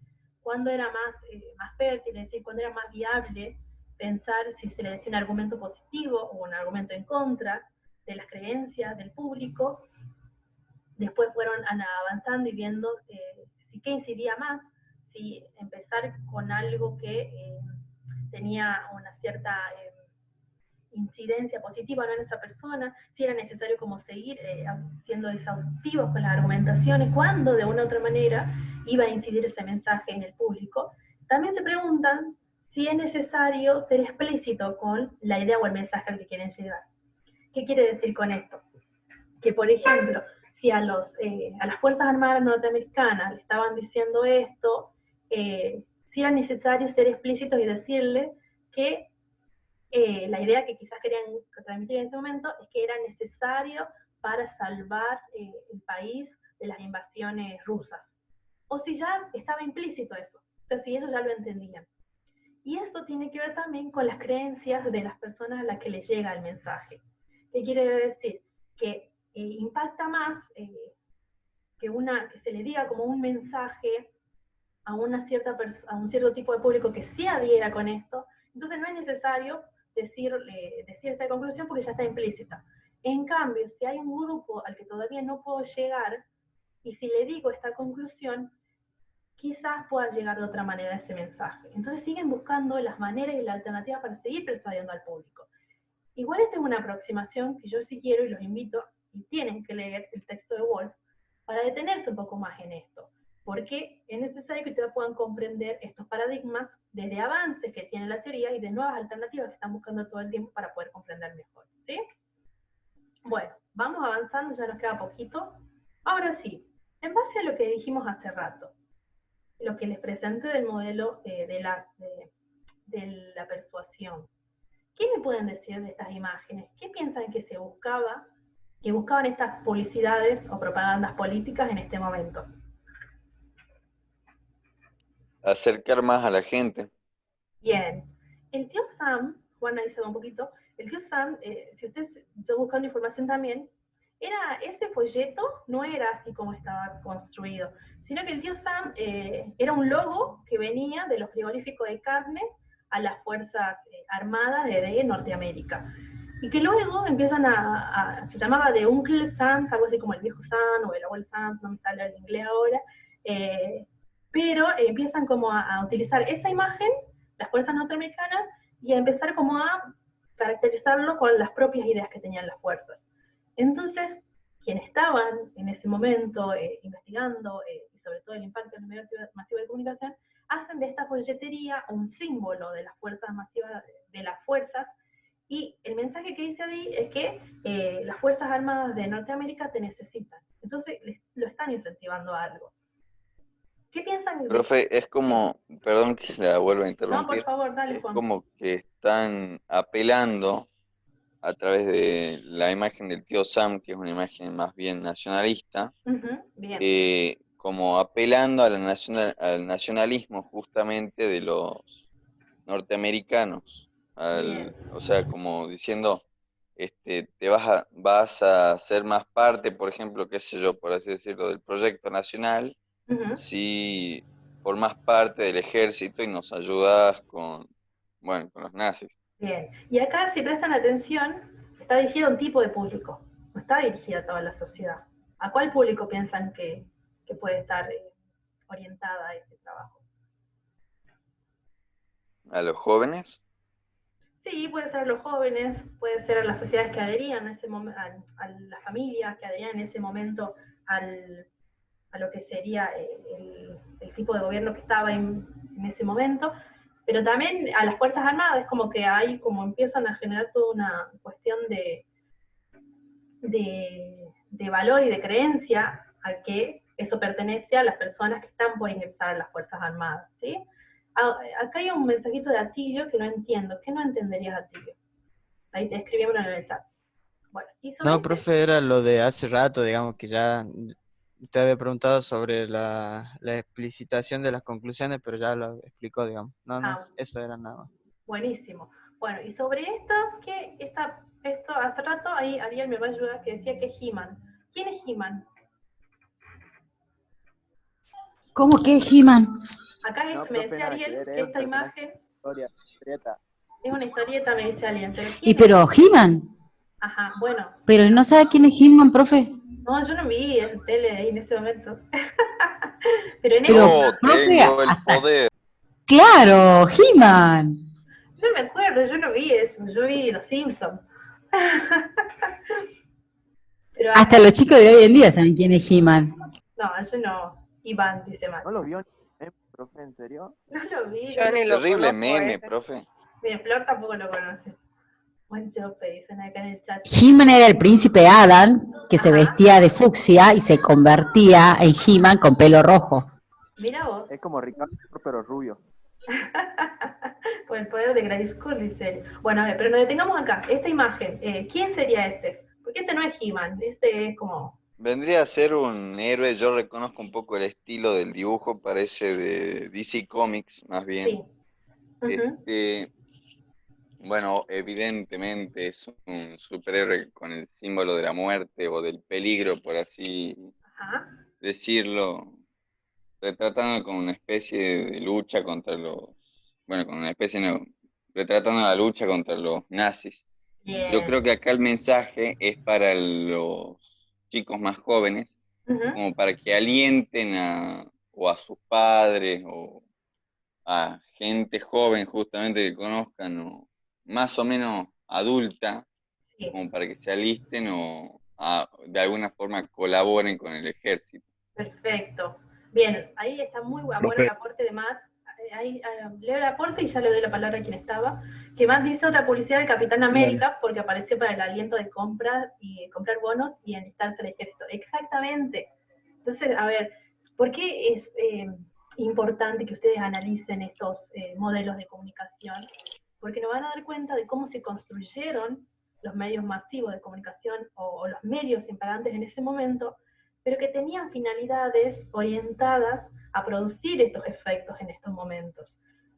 cuándo era más fértil, es decir, cuándo era más viable pensar si se le decía un argumento positivo o un argumento en contra de las creencias del público. Después fueron avanzando y viendo si qué incidía más, si empezar con algo que tenía una cierta incidencia positiva ¿no? en esa persona, si era necesario como seguir siendo exhaustivos con las argumentaciones, cuándo de una u otra manera iba a incidir ese mensaje en el público. También se preguntan si es necesario ser explícito con la idea o el mensaje al que quieren llegar. ¿Qué quiere decir con esto? Que, por ejemplo, si a las Fuerzas Armadas norteamericanas le estaban diciendo esto, si era necesario ser explícitos y decirle que la idea que quizás querían transmitir en ese momento es que era necesario para salvar el país de las invasiones rusas. O si ya estaba implícito eso, o sea, si ellos ya lo entendían. Y eso tiene que ver también con las creencias de las personas a las que les llega el mensaje. ¿Qué quiere decir? Que impacta más que se le diga como un mensaje a un cierto tipo de público que sí adhiera con esto, entonces no es necesario decir esta conclusión porque ya está implícita. En cambio, si hay un grupo al que todavía no puedo llegar, y si le digo esta conclusión, quizás pueda llegar de otra manera ese mensaje. Entonces siguen buscando las maneras y las alternativas para seguir persuadiendo al público. Igual esta es una aproximación que yo sí quiero y los invito, y tienen que leer el texto de Wolff, para detenerse un poco más en esto, porque es necesario que ustedes puedan comprender estos paradigmas desde avances que tiene la teoría y de nuevas alternativas que están buscando todo el tiempo para poder comprender mejor, ¿sí? Bueno, vamos avanzando, ya nos queda poquito. Ahora sí, en base a lo que dijimos hace rato, lo que les presenté del modelo de la persuasión, ¿qué me pueden decir de estas imágenes? ¿Qué piensan que buscaban estas publicidades o propagandas políticas en este momento? Acercar más a la gente. Bien. El tío Sam, Juana dice un poquito, el tío Sam, si ustedes, yo buscando información también, ese folleto no era así como estaba construido, sino que el tío Sam era un logo que venía de los frigoríficos de carne a las fuerzas armadas de Norteamérica. Y que luego empiezan se llamaba The Uncle Sam, algo así como el viejo Sam o el abuelo Sam, no me sale el inglés ahora, pero empiezan como a utilizar esa imagen, las fuerzas norteamericanas, y a empezar como a caracterizarlo con las propias ideas que tenían las fuerzas. Entonces, quienes estaban en ese momento investigando, y sobre todo el impacto en los medios masivos de comunicación, hacen de esta folletería un símbolo de las fuerzas masivas, de las fuerzas, y el mensaje que dice ahí es que las Fuerzas Armadas de Norteamérica te necesitan. Entonces, lo están incentivando a algo. ¿Qué piensan? Profe, es como, perdón que la vuelva a No, por interrumpir, favor, dale, es Juan. como que están apelando a través de la imagen del tío Sam, que es una imagen más bien nacionalista, Bien. como apelando a al nacionalismo justamente de los norteamericanos, o sea, como diciendo, vas a ser más parte, por ejemplo, qué sé yo, por así decirlo, del proyecto nacional, si formas parte del ejército y nos ayudas con los nazis. Bien. Y acá, si prestan atención, está dirigida a un tipo de público, no está dirigida a toda la sociedad. ¿A cuál público piensan que puede estar orientada a este trabajo? ¿A los jóvenes? Sí, puede ser a los jóvenes, puede ser a las sociedades que adherían en ese momento, a las familias que adherían en ese momento a lo que sería el tipo de gobierno que estaba en ese momento, pero también a las Fuerzas Armadas. Es como que ahí como empiezan a generar toda una cuestión de valor y de creencia a que eso pertenece a las personas que están por ingresar a las Fuerzas Armadas, ¿sí? Acá hay un mensajito de Atilio que no entiendo. ¿Qué no entenderías, Atilio? Ahí te escribieron en el chat. Bueno, y sobre No, profe, era lo de hace rato, digamos que ya te había preguntado sobre la explicitación de las conclusiones, pero ya lo explicó, digamos. No, eso era nada más. Buenísimo. Bueno, y sobre esto, esto hace rato ahí Ariel me va a ayudar, que decía que es He-Man. ¿Quién es He-Man? ¿Cómo que es He-Man? Acá me decía Ariel que esta imagen es una historieta, me dice alguien. Pero He-Man. Ajá, bueno. Pero no sabe quién es He-Man, profe. No, yo no vi el tele ahí en ese momento. Pero profe, tengo el poder. Claro, He-Man. Yo me acuerdo, yo no vi eso, yo vi Los Simpsons. Hasta los chicos de hoy en día saben quién es He-Man. No, yo no. Iván dice mal. ¿No lo vio, profe, en serio? No lo vi. Yo ni lo Terrible conozco meme, ese. profe. Bien, Flor tampoco lo conoce. Buen chope, dicen acá en el chat. He-Man era el príncipe Adam, que se vestía de fucsia y se convertía en He-Man con pelo rojo. Mira vos. Es como Ricardo, pero rubio. Por el poder de Grayskull, dice. Bueno, a ver, pero nos detengamos acá. Esta imagen, ¿quién sería este? Porque este no es He-Man, este es como... Vendría a ser un héroe, yo reconozco un poco el estilo del dibujo, parece de DC Comics, más bien. Sí. Bueno, evidentemente es un superhéroe con el símbolo de la muerte o del peligro, por así decirlo, retratando con una especie de lucha contra retratando la lucha contra los nazis. Bien. Yo creo que acá el mensaje es para los chicos más jóvenes, como para que alienten o a sus padres o a gente joven justamente que conozcan, o más o menos adulta, como para que se alisten o de alguna forma colaboren con el ejército. Perfecto. Bien, ahí está muy bueno el aporte de Matt. Ahí, leo el aporte y ya le doy la palabra a quien estaba. Que Matt dice otra publicidad del Capitán América, porque apareció para el aliento de comprar bonos y enlistarse al ejército. Exactamente. Entonces, a ver, ¿por qué es importante que ustedes analicen estos modelos de comunicación? Porque nos van a dar cuenta de cómo se construyeron los medios masivos de comunicación o los medios impagantes en ese momento, pero que tenían finalidades orientadas a producir estos efectos en estos momentos.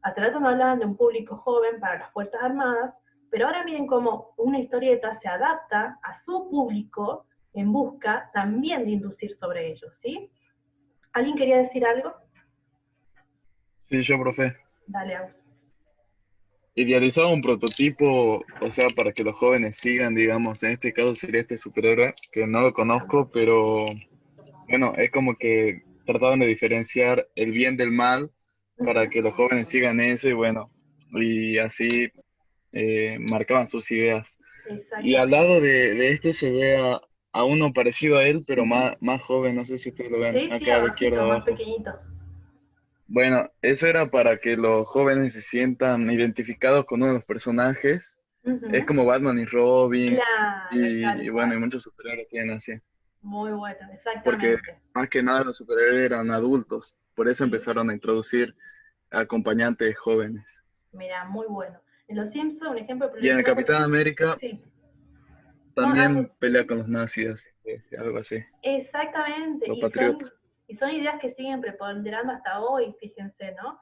Hace rato nos hablaban de un público joven para las Fuerzas Armadas, pero ahora miren cómo una historieta se adapta a su público en busca también de inducir sobre ellos, ¿sí? ¿Alguien quería decir algo? Sí, yo, profe. Dale, Agus. Idealizaba un prototipo, o sea, para que los jóvenes sigan, digamos, en este caso sería este superhéroe, que no lo conozco, pero bueno, es como que trataban de diferenciar el bien del mal para que los jóvenes sigan eso y bueno, y así marcaban sus ideas. Y al Exactamente. lado de este se ve a uno parecido a él, pero más joven, no sé si ustedes lo ven, Sí, sí, acá a la izquierda abajito, más abajo. pequeñito. Bueno, eso era para que los jóvenes se sientan identificados con uno de los personajes. Es Ujú. como Batman y Robin, Claro, tal y bueno, y cual. muchos superhéroes tienen así. Muy bueno, Porque exactamente. más que nada los superhéroes eran adultos, por eso Sí, empezaron a introducir acompañantes jóvenes. mira, muy bueno. En Los Simpsons, un ejemplo de Y en el publicidad, Capitán América sí. No, también pelea con los nazis, así que algo así, exactamente, los patriotas. y son ideas que siguen preponderando hasta hoy, fíjense, ¿no?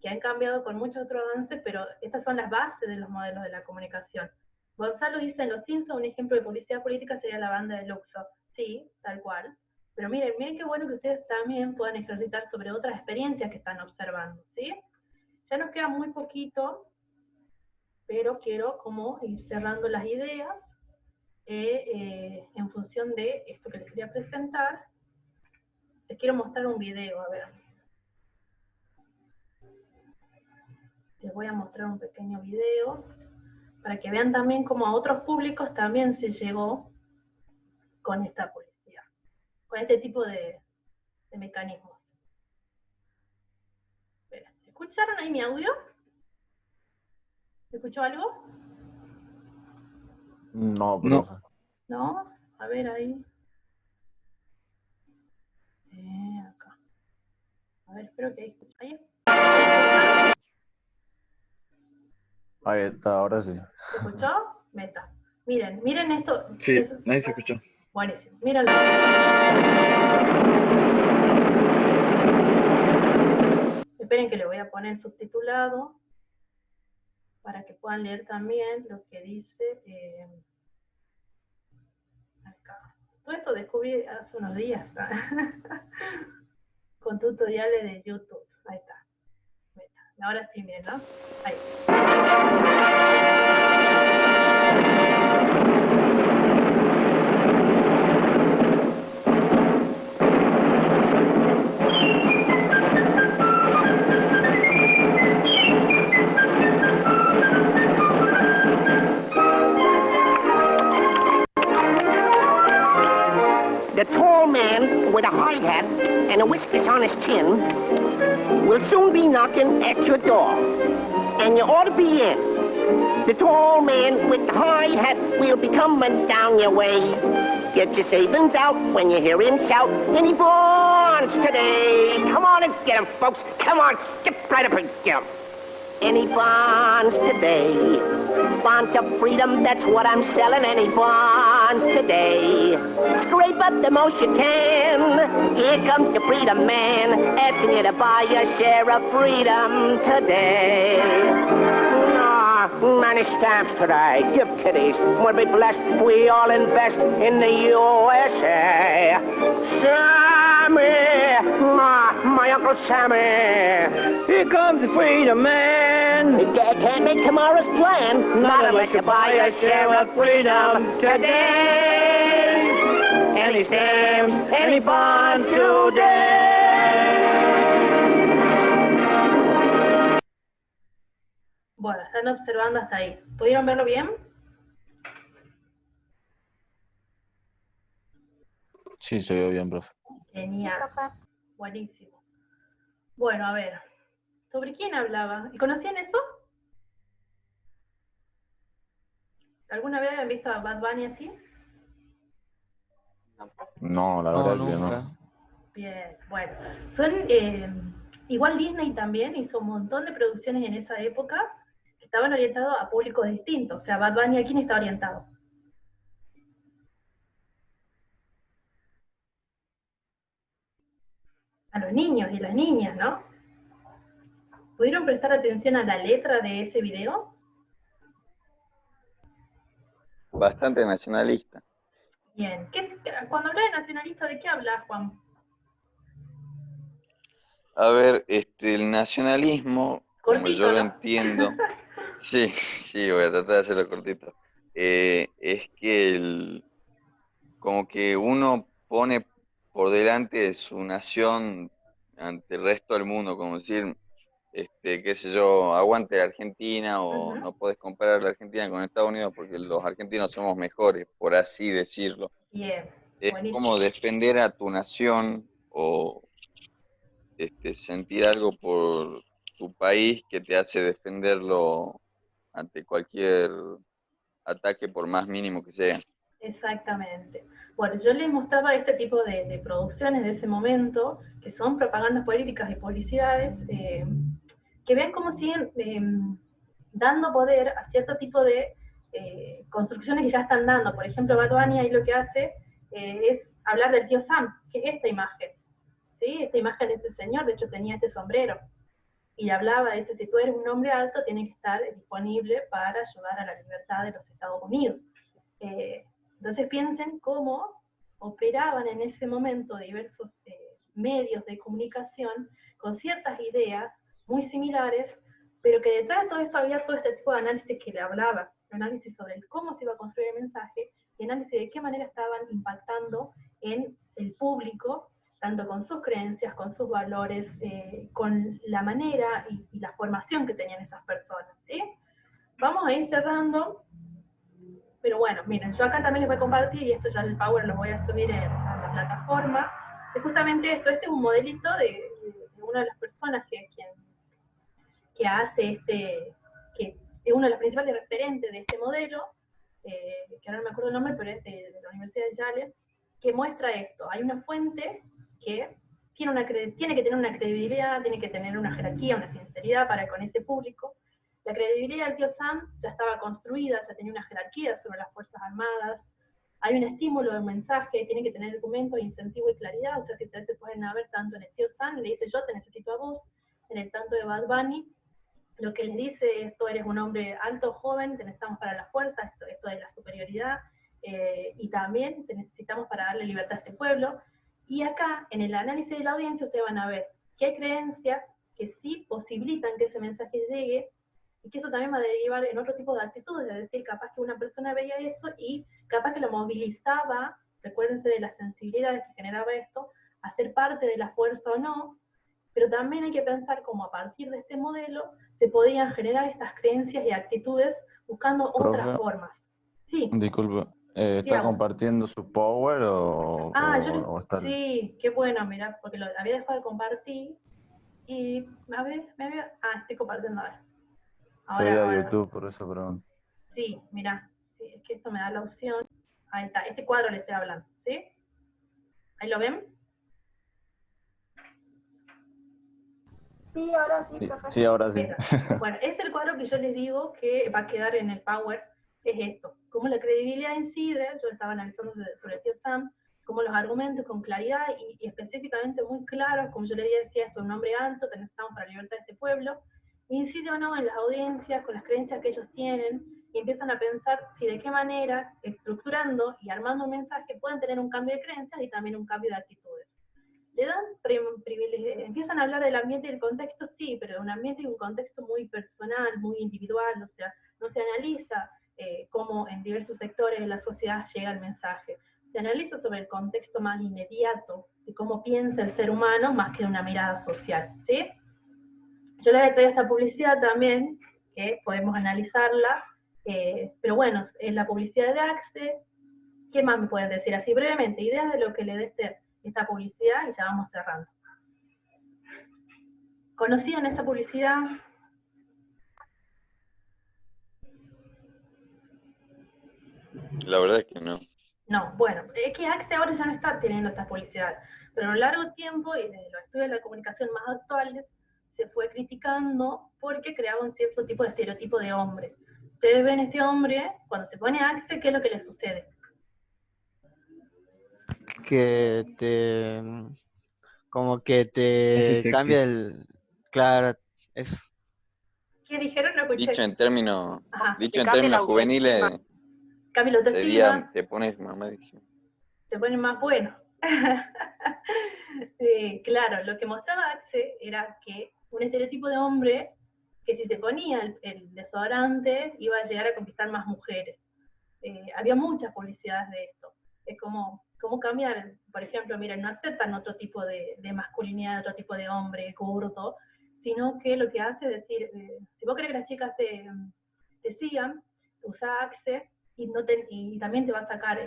Que han cambiado con muchos otros avances, pero estas son las bases de los modelos de la comunicación. Gonzalo dice en Los Simpsons, un ejemplo de publicidad política sería la banda de Luxor. Sí, tal cual. Pero miren, miren qué bueno que ustedes también puedan ejercitar sobre otras experiencias que están observando, ¿sí? Ya nos queda muy poquito, pero quiero como ir cerrando las ideas en función de esto que les quería presentar. Les quiero mostrar un video, a ver. Les voy a mostrar un pequeño video para que vean también cómo a otros públicos también se llegó con esta publicidad, con este tipo de mecanismos. Espera, ¿escucharon ahí mi audio? ¿Se escuchó algo? No, No, profe. ¿No? A ver ahí. Acá. A ver, espero que ahí escuchen. ¿Ahí? Ahí está, ahora sí. ¿Se escuchó? Meta. Miren, miren esto. sí, nadie se escuchó. Buenísimo. Mírenlo. Esperen que le voy a poner subtitulado para que puedan leer también lo que dice acá. Todo esto descubrí hace unos días con tutoriales de YouTube. Ahí está. Ahora sí, miren, ¿no? Ahí. The tall man with a hard hat and a whiskers on his chin will soon be knocking at your door, and you ought to be in. The tall man with the high hat will be coming down your way. Get your savings out when you hear him shout, any bonds today? Come on and get 'em, folks. Come on, skip right up and get 'em. Any bonds today? Bonds of freedom, that's what I'm selling. Any bonds today? Scrape up the most you can. Here comes the freedom man, asking you to buy a share of freedom today. Many stamps today, give kitties. We'll be blessed, we all invest in the USA. Sammy, my Uncle Sammy. Here comes the freedom man. Can't make tomorrow's plan, not unless you buy a share of freedom today. Any stamps, any bond today. Bueno, están observando hasta ahí. ¿Pudieron verlo bien? Sí, se vio bien, profe. Genial. Buenísimo. Bueno, a ver. ¿Sobre quién hablaba? ¿Y conocían eso? ¿Alguna vez habían visto a Bad Bunny así? No, la No, verdad que nunca. no. Bien, bueno. Son, igual Disney también hizo un montón de producciones en esa época que estaban orientados a públicos distintos. O sea, Bad Bunny, ¿a quién está orientado? A los niños y las niñas, ¿no? ¿Pudieron prestar atención a la letra de ese video? Bastante nacionalista. Bien. Cuando hablas de nacionalista, ¿de qué hablas, Juan? A ver, el nacionalismo, como Cortito, yo lo ¿no? entiendo, sí, sí, voy a tratar de hacerlo cortito, es que como que uno pone por delante de su nación ante el resto del mundo, como decir, qué sé yo, aguante la Argentina o Ujú. no podés comparar la Argentina con Estados Unidos porque los argentinos somos mejores, por así decirlo. Bien, Es buenísimo. como defender a tu nación o sentir algo por tu país que te hace defenderlo ante cualquier ataque por más mínimo que sea. Exactamente. Bueno, yo les mostraba este tipo de producciones de ese momento, que son propagandas políticas y publicidades, que ven cómo siguen dando poder a cierto tipo de construcciones que ya están dando. Por ejemplo, Bad Bunny ahí lo que hace es hablar del tío Sam, que es esta imagen. ¿Sí? Esta imagen de este señor, de hecho tenía este sombrero, y hablaba, dice, si tú eres un hombre alto, tienes que estar disponible para ayudar a la libertad de los Estados Unidos. Entonces piensen cómo operaban en ese momento diversos medios de comunicación con ciertas ideas muy similares, pero que detrás de todo esto había todo este tipo de análisis que le hablaba, análisis sobre cómo se iba a construir el mensaje y análisis de qué manera estaban impactando en el público, tanto con sus creencias, con sus valores, con la manera y la formación que tenían esas personas, ¿sí? Vamos a ir cerrando, pero bueno, miren, yo acá también les voy a compartir, y esto ya el Power lo voy a subir a la plataforma, es justamente esto, este es un modelito de una de las personas que hace que es uno de los principales referentes de este modelo, que ahora no me acuerdo el nombre, pero es de la Universidad de Yale, que muestra esto. Hay una fuente que tiene que tener una credibilidad, tiene que tener una jerarquía, una sinceridad para con ese público. La credibilidad del tío Sam ya estaba construida, ya tenía una jerarquía sobre las Fuerzas Armadas, hay un estímulo de mensaje, tiene que tener argumentos, incentivo y claridad, o sea, si ustedes se pueden ver tanto en el tío Sam, le dice yo te necesito a vos, en el tanto de Bad Bunny, lo que les dice es, tú eres un hombre alto, joven, te necesitamos para la fuerza, esto de la superioridad, y también te necesitamos para darle libertad a este pueblo. Y acá, en el análisis de la audiencia, ustedes van a ver que hay creencias que sí posibilitan que ese mensaje llegue, y que eso también va a derivar en otro tipo de actitudes, es decir, capaz que una persona veía eso y capaz que lo movilizaba, recuérdense de las sensibilidades que generaba esto, a ser parte de la fuerza o no, pero también hay que pensar cómo a partir de este modelo se podían generar estas creencias y actitudes buscando otras Profe, formas. Sí, disculpe, sí, ¿está Agus. compartiendo su power o está...? Sí, qué bueno, mira, porque lo había dejado de compartir y, a ver, estoy compartiendo ahora. Se veía Ahora. YouTube, por eso pregunto. Sí, mira, sí, es que esto me da la opción. Ahí está, este cuadro le estoy hablando, ¿sí? ¿Ahí lo ven? Sí, ahora sí, profe. Sí, ahora sí. Bueno, es el cuadro que yo les digo que va a quedar en el Power, es esto. Cómo la credibilidad incide, yo estaba analizando sobre el tío Sam, cómo los argumentos con claridad y específicamente muy claros, como yo le decía, esto es un hombre alto, te necesitamos para la libertad de este pueblo, incide o no en las audiencias, con las creencias que ellos tienen, y empiezan a pensar si de qué manera, estructurando y armando un mensaje, pueden tener un cambio de creencias y también un cambio de actitudes. Le dan privilegio, empiezan a hablar del ambiente y del contexto, sí, pero de un ambiente y un contexto muy personal, muy individual, o sea, no se analiza cómo en diversos sectores de la sociedad llega el mensaje. Se analiza sobre el contexto más inmediato, de cómo piensa el ser humano, más que de una mirada social, ¿sí? Yo les traigo esta publicidad también, que podemos analizarla, pero bueno, en la publicidad de Axe, ¿qué más me pueden decir? Así brevemente, ideas de lo que le dé esta publicidad y ya vamos cerrando. ¿Conocían esta publicidad? La verdad es que no. No, bueno, es que Axe ahora ya no está teniendo esta publicidad, pero a lo largo del tiempo y desde los estudios de la comunicación más actuales se fue criticando porque creaba un cierto tipo de estereotipo de hombre. Ustedes ven este hombre, cuando se pone Axe, ¿qué es lo que le sucede? Que te, como que Hace te cambia sexy. claro, eso. ¿Qué dijeron? No escuché. Dicho en términos, Ajá. dicho Te en cambia la términos autoestima. juveniles, Cambia la autoestima. sería, te pones mamadísimo. se ponen más buenos. Claro, lo que mostraba Axe era que un estereotipo de hombre que si se ponía el desodorante iba a llegar a conquistar más mujeres. Había muchas publicidades de esto. Es como cambiar, por ejemplo, miren, no aceptan otro tipo de masculinidad, otro tipo de hombre gordo, sino que lo que hace es decir, si vos querés que las chicas te sigan, usa Axe y también te va a sacar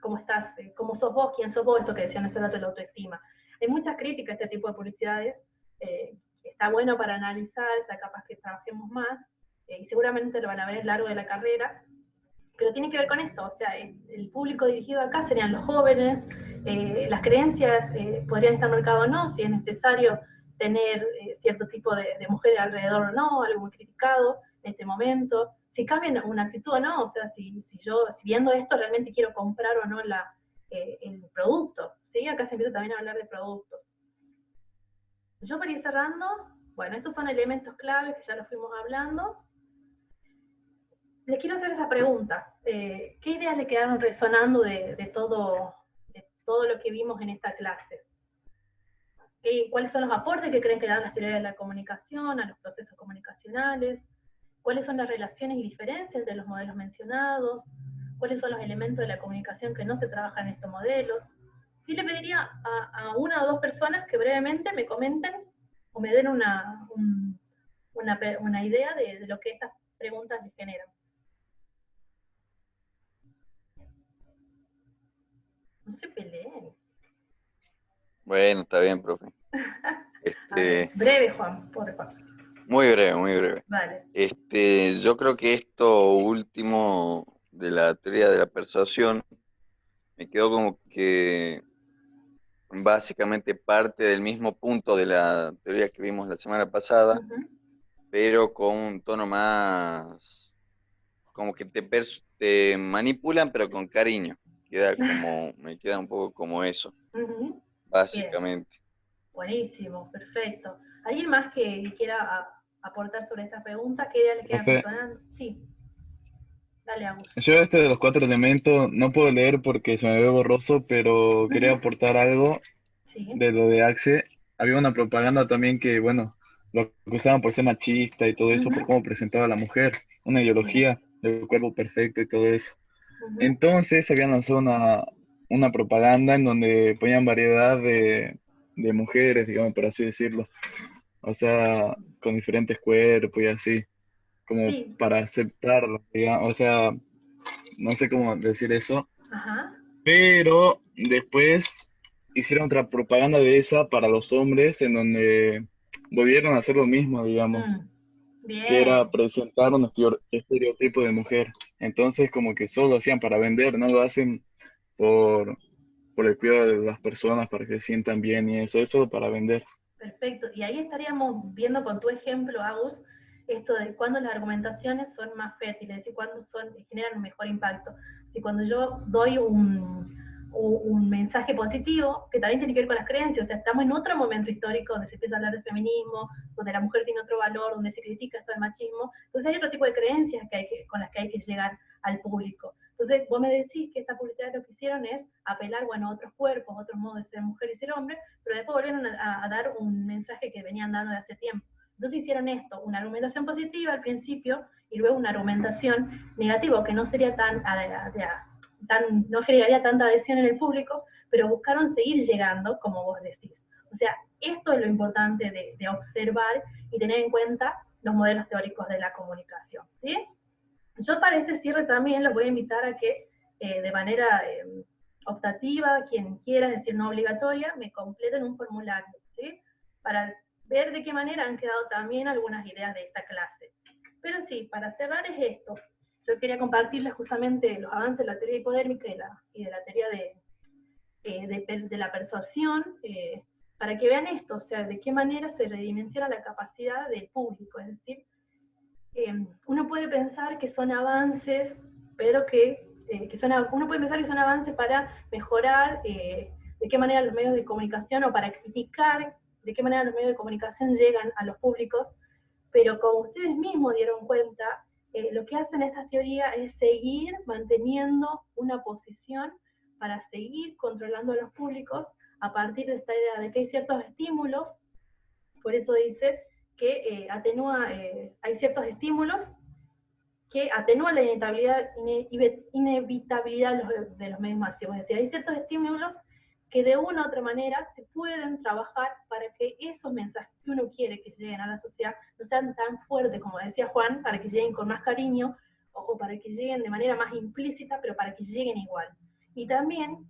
cómo estás, cómo sos vos, quién sos vos, esto que decían hace rato de la autoestima. Hay muchas críticas a este tipo de publicidades, está bueno para analizar, o sea, capaz que trabajemos más, y seguramente lo van a ver a lo largo de la carrera, pero tiene que ver con esto, o sea, el público dirigido acá serían los jóvenes, las creencias podrían estar marcadas o no, si es necesario tener cierto tipo de mujeres alrededor o no, algo muy criticado en este momento, si cambian una actitud o no, o sea, si viendo esto realmente quiero comprar o no el producto, ¿sí? Acá se empieza también a hablar de productos. Yo para ir cerrando, bueno, estos son elementos claves que ya los fuimos hablando. Les quiero hacer esa pregunta. ¿Qué ideas le quedaron resonando de todo lo que vimos en esta clase? ¿Cuáles son los aportes que creen que dan las teorías de la comunicación a los procesos comunicacionales? ¿Cuáles son las relaciones y diferencias entre los modelos mencionados? ¿Cuáles son los elementos de la comunicación que no se trabajan en estos modelos? Sí le pediría a una o dos personas que brevemente me comenten o me den una idea de lo que estas preguntas les generan. No se peleen. Bueno, está bien, profe. Breve, Juan, por favor. Muy breve, muy breve. Vale. Yo creo que esto último de la teoría de la persuasión me quedó como que básicamente parte del mismo punto de la teoría que vimos la semana pasada, pero con un tono más, como que te manipulan, pero con cariño. Me queda un poco como eso, básicamente. Bien. Buenísimo, perfecto. ¿Alguien más que quiera aportar sobre esa pregunta? ¿Qué idea le queda resonando? Sí. Dale, Agus. Yo de los 4 elementos no puedo leer porque se me ve borroso, pero quería aportar algo de lo de Axe. Había una propaganda también que, bueno, lo acusaban por ser machista y todo eso, por cómo presentaba a la mujer, una ideología del cuerpo perfecto y todo eso. Entonces habían lanzado una propaganda en donde ponían variedad de mujeres, digamos, por así decirlo. O sea, con diferentes cuerpos y así, como para aceptarlo, digamos. O sea, no sé cómo decir eso. Pero después hicieron otra propaganda de esa para los hombres en donde volvieron a hacer lo mismo, digamos. Que era presentar un estereotipo de mujer. Entonces como que solo lo hacían para vender, no lo hacen por el cuidado de las personas, para que se sientan bien y eso para vender. Perfecto, y ahí estaríamos viendo con tu ejemplo, Agus, esto de cuándo las argumentaciones son más fértiles, es decir, cuándo generan un mejor impacto. Si cuando yo doy un mensaje positivo, que también tiene que ver con las creencias, o sea, estamos en otro momento histórico donde se empieza a hablar de feminismo, donde la mujer tiene otro valor, donde se critica esto del machismo, entonces hay otro tipo de creencias con las que hay que llegar al público. Entonces, vos me decís que esta publicidad lo que hicieron es apelar, bueno, a otros cuerpos, otros modos de ser mujer y ser hombre, pero después volvieron a dar un mensaje que venían dando de hace tiempo. Entonces hicieron esto, una argumentación positiva al principio, y luego una argumentación negativa, que no sería no generaría tanta adhesión en el público, pero buscaron seguir llegando, como vos decís. O sea, esto es lo importante de observar y tener en cuenta los modelos teóricos de la comunicación, ¿sí? Yo para este cierre también los voy a invitar a que de manera optativa, quien quiera, es decir, no obligatoria, me completen un formulario, ¿sí? Para ver de qué manera han quedado también algunas ideas de esta clase. Pero sí, para cerrar es esto. Yo quería compartirles justamente los avances de la teoría hipodérmica y de la teoría de la persuasión, para que vean esto, o sea, de qué manera se redimensiona la capacidad del público, es decir, uno puede pensar que son avances, pero uno puede pensar que son avances para mejorar de qué manera los medios de comunicación, o para criticar de qué manera los medios de comunicación llegan a los públicos, pero como ustedes mismos dieron cuenta, lo que hacen estas teorías es seguir manteniendo una posición para seguir controlando a los públicos a partir de esta idea de que hay ciertos estímulos. Por eso dice que hay ciertos estímulos que atenúan la inevitabilidad de los medios masivos. Es decir, hay ciertos estímulos que de una u otra manera se pueden trabajar para que esos mensajes que uno quiere que lleguen a la sociedad no sean tan fuertes, como decía Juan, para que lleguen con más cariño, o para que lleguen de manera más implícita, pero para que lleguen igual. Y también,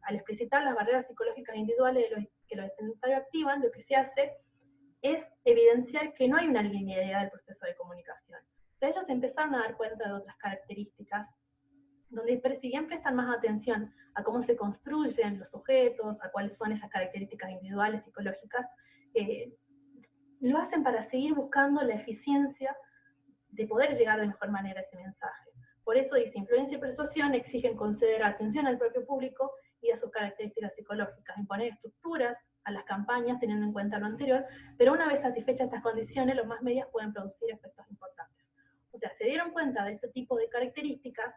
al explicitar las barreras psicológicas individuales que los destinatarios activan, lo que se hace es evidenciar que no hay una linealidad del proceso de comunicación. Entonces ellos empezaron a dar cuenta de otras características, donde si bien prestan más atención a cómo se construyen los sujetos, a cuáles son esas características individuales, psicológicas, lo hacen para seguir buscando la eficiencia de poder llegar de mejor manera a ese mensaje. Por eso dice, influencia y persuasión exigen conceder atención al propio público y a sus características psicológicas, imponer estructuras a las campañas teniendo en cuenta lo anterior, pero una vez satisfechas estas condiciones, los más medios pueden producir efectos importantes. O sea, se dieron cuenta de este tipo de características,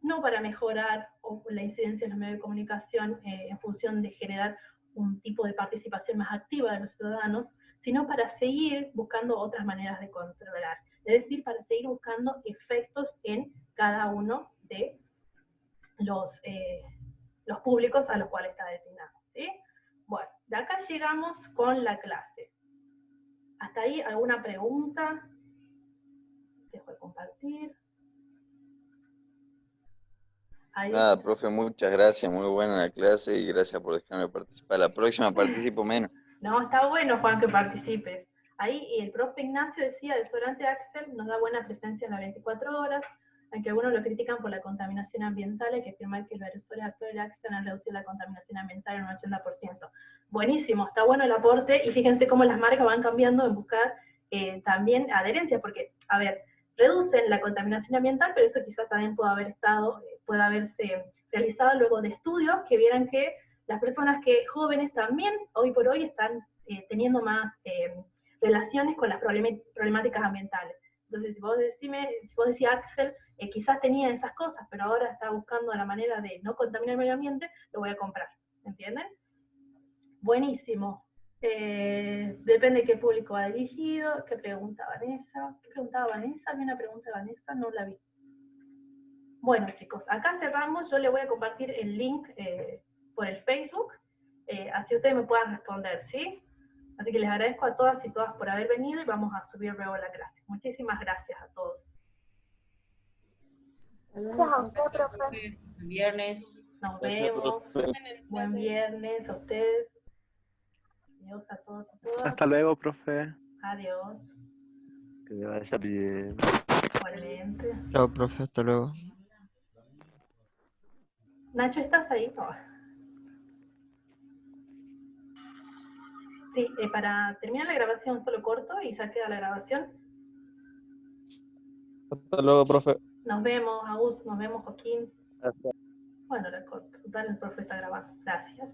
no para mejorar la incidencia en los medios de comunicación en función de generar un tipo de participación más activa de los ciudadanos, sino para seguir buscando otras maneras de controlar. Es decir, para seguir buscando efectos en cada uno de los públicos a los cuales está destinado, ¿sí? Bueno, de acá llegamos con la clase. ¿Hasta ahí alguna pregunta? Dejo de compartir. Ahí. Nada, profe, muchas gracias, muy buena la clase y gracias por dejarme participar. La próxima participo menos. No, está bueno, Juan, que participes. Ahí el profe Ignacio decía, desodorante Axel nos da buena presencia en las 24 horas, aunque algunos lo critican por la contaminación ambiental, hay que afirmar que los aerosoles actuales de Axel han reducido la contaminación ambiental en un 80%. Buenísimo, está bueno el aporte, y fíjense cómo las marcas van cambiando en buscar también adherencia, porque, a ver, reducen la contaminación ambiental, pero eso quizás también puede haberse realizado luego de estudios que vieran que las personas jóvenes también, hoy por hoy, están teniendo más relaciones con las problemáticas ambientales. Entonces, si vos decías, Axel, quizás tenía esas cosas, pero ahora está buscando la manera de no contaminar el medio ambiente, lo voy a comprar, ¿entienden? Buenísimo. Depende de qué público va dirigido. ¿Qué pregunta Vanessa? ¿Qué preguntaba Vanessa? ¿Había una pregunta de Vanessa? No la vi. Bueno, chicos, acá cerramos. Yo le voy a compartir el link por el Facebook, así ustedes me puedan responder, ¿sí? Así que les agradezco a todas y todas por haber venido y vamos a subir luego la clase. Muchísimas gracias a todos. Gracias a usted, profe. Buen viernes. Nos vemos. Buen viernes a ustedes. Adiós a todos y todas. Hasta luego, profe. Adiós. Que le vaya bien. Igualmente. Chao, profe, hasta luego. Nacho, ¿estás ahí? No. Sí, para terminar la grabación solo corto y ya queda la grabación. Hasta luego, profe. Nos vemos, Agus, nos vemos, Joaquín. Hasta. Bueno, la corto. Total, el profe está grabando. Gracias.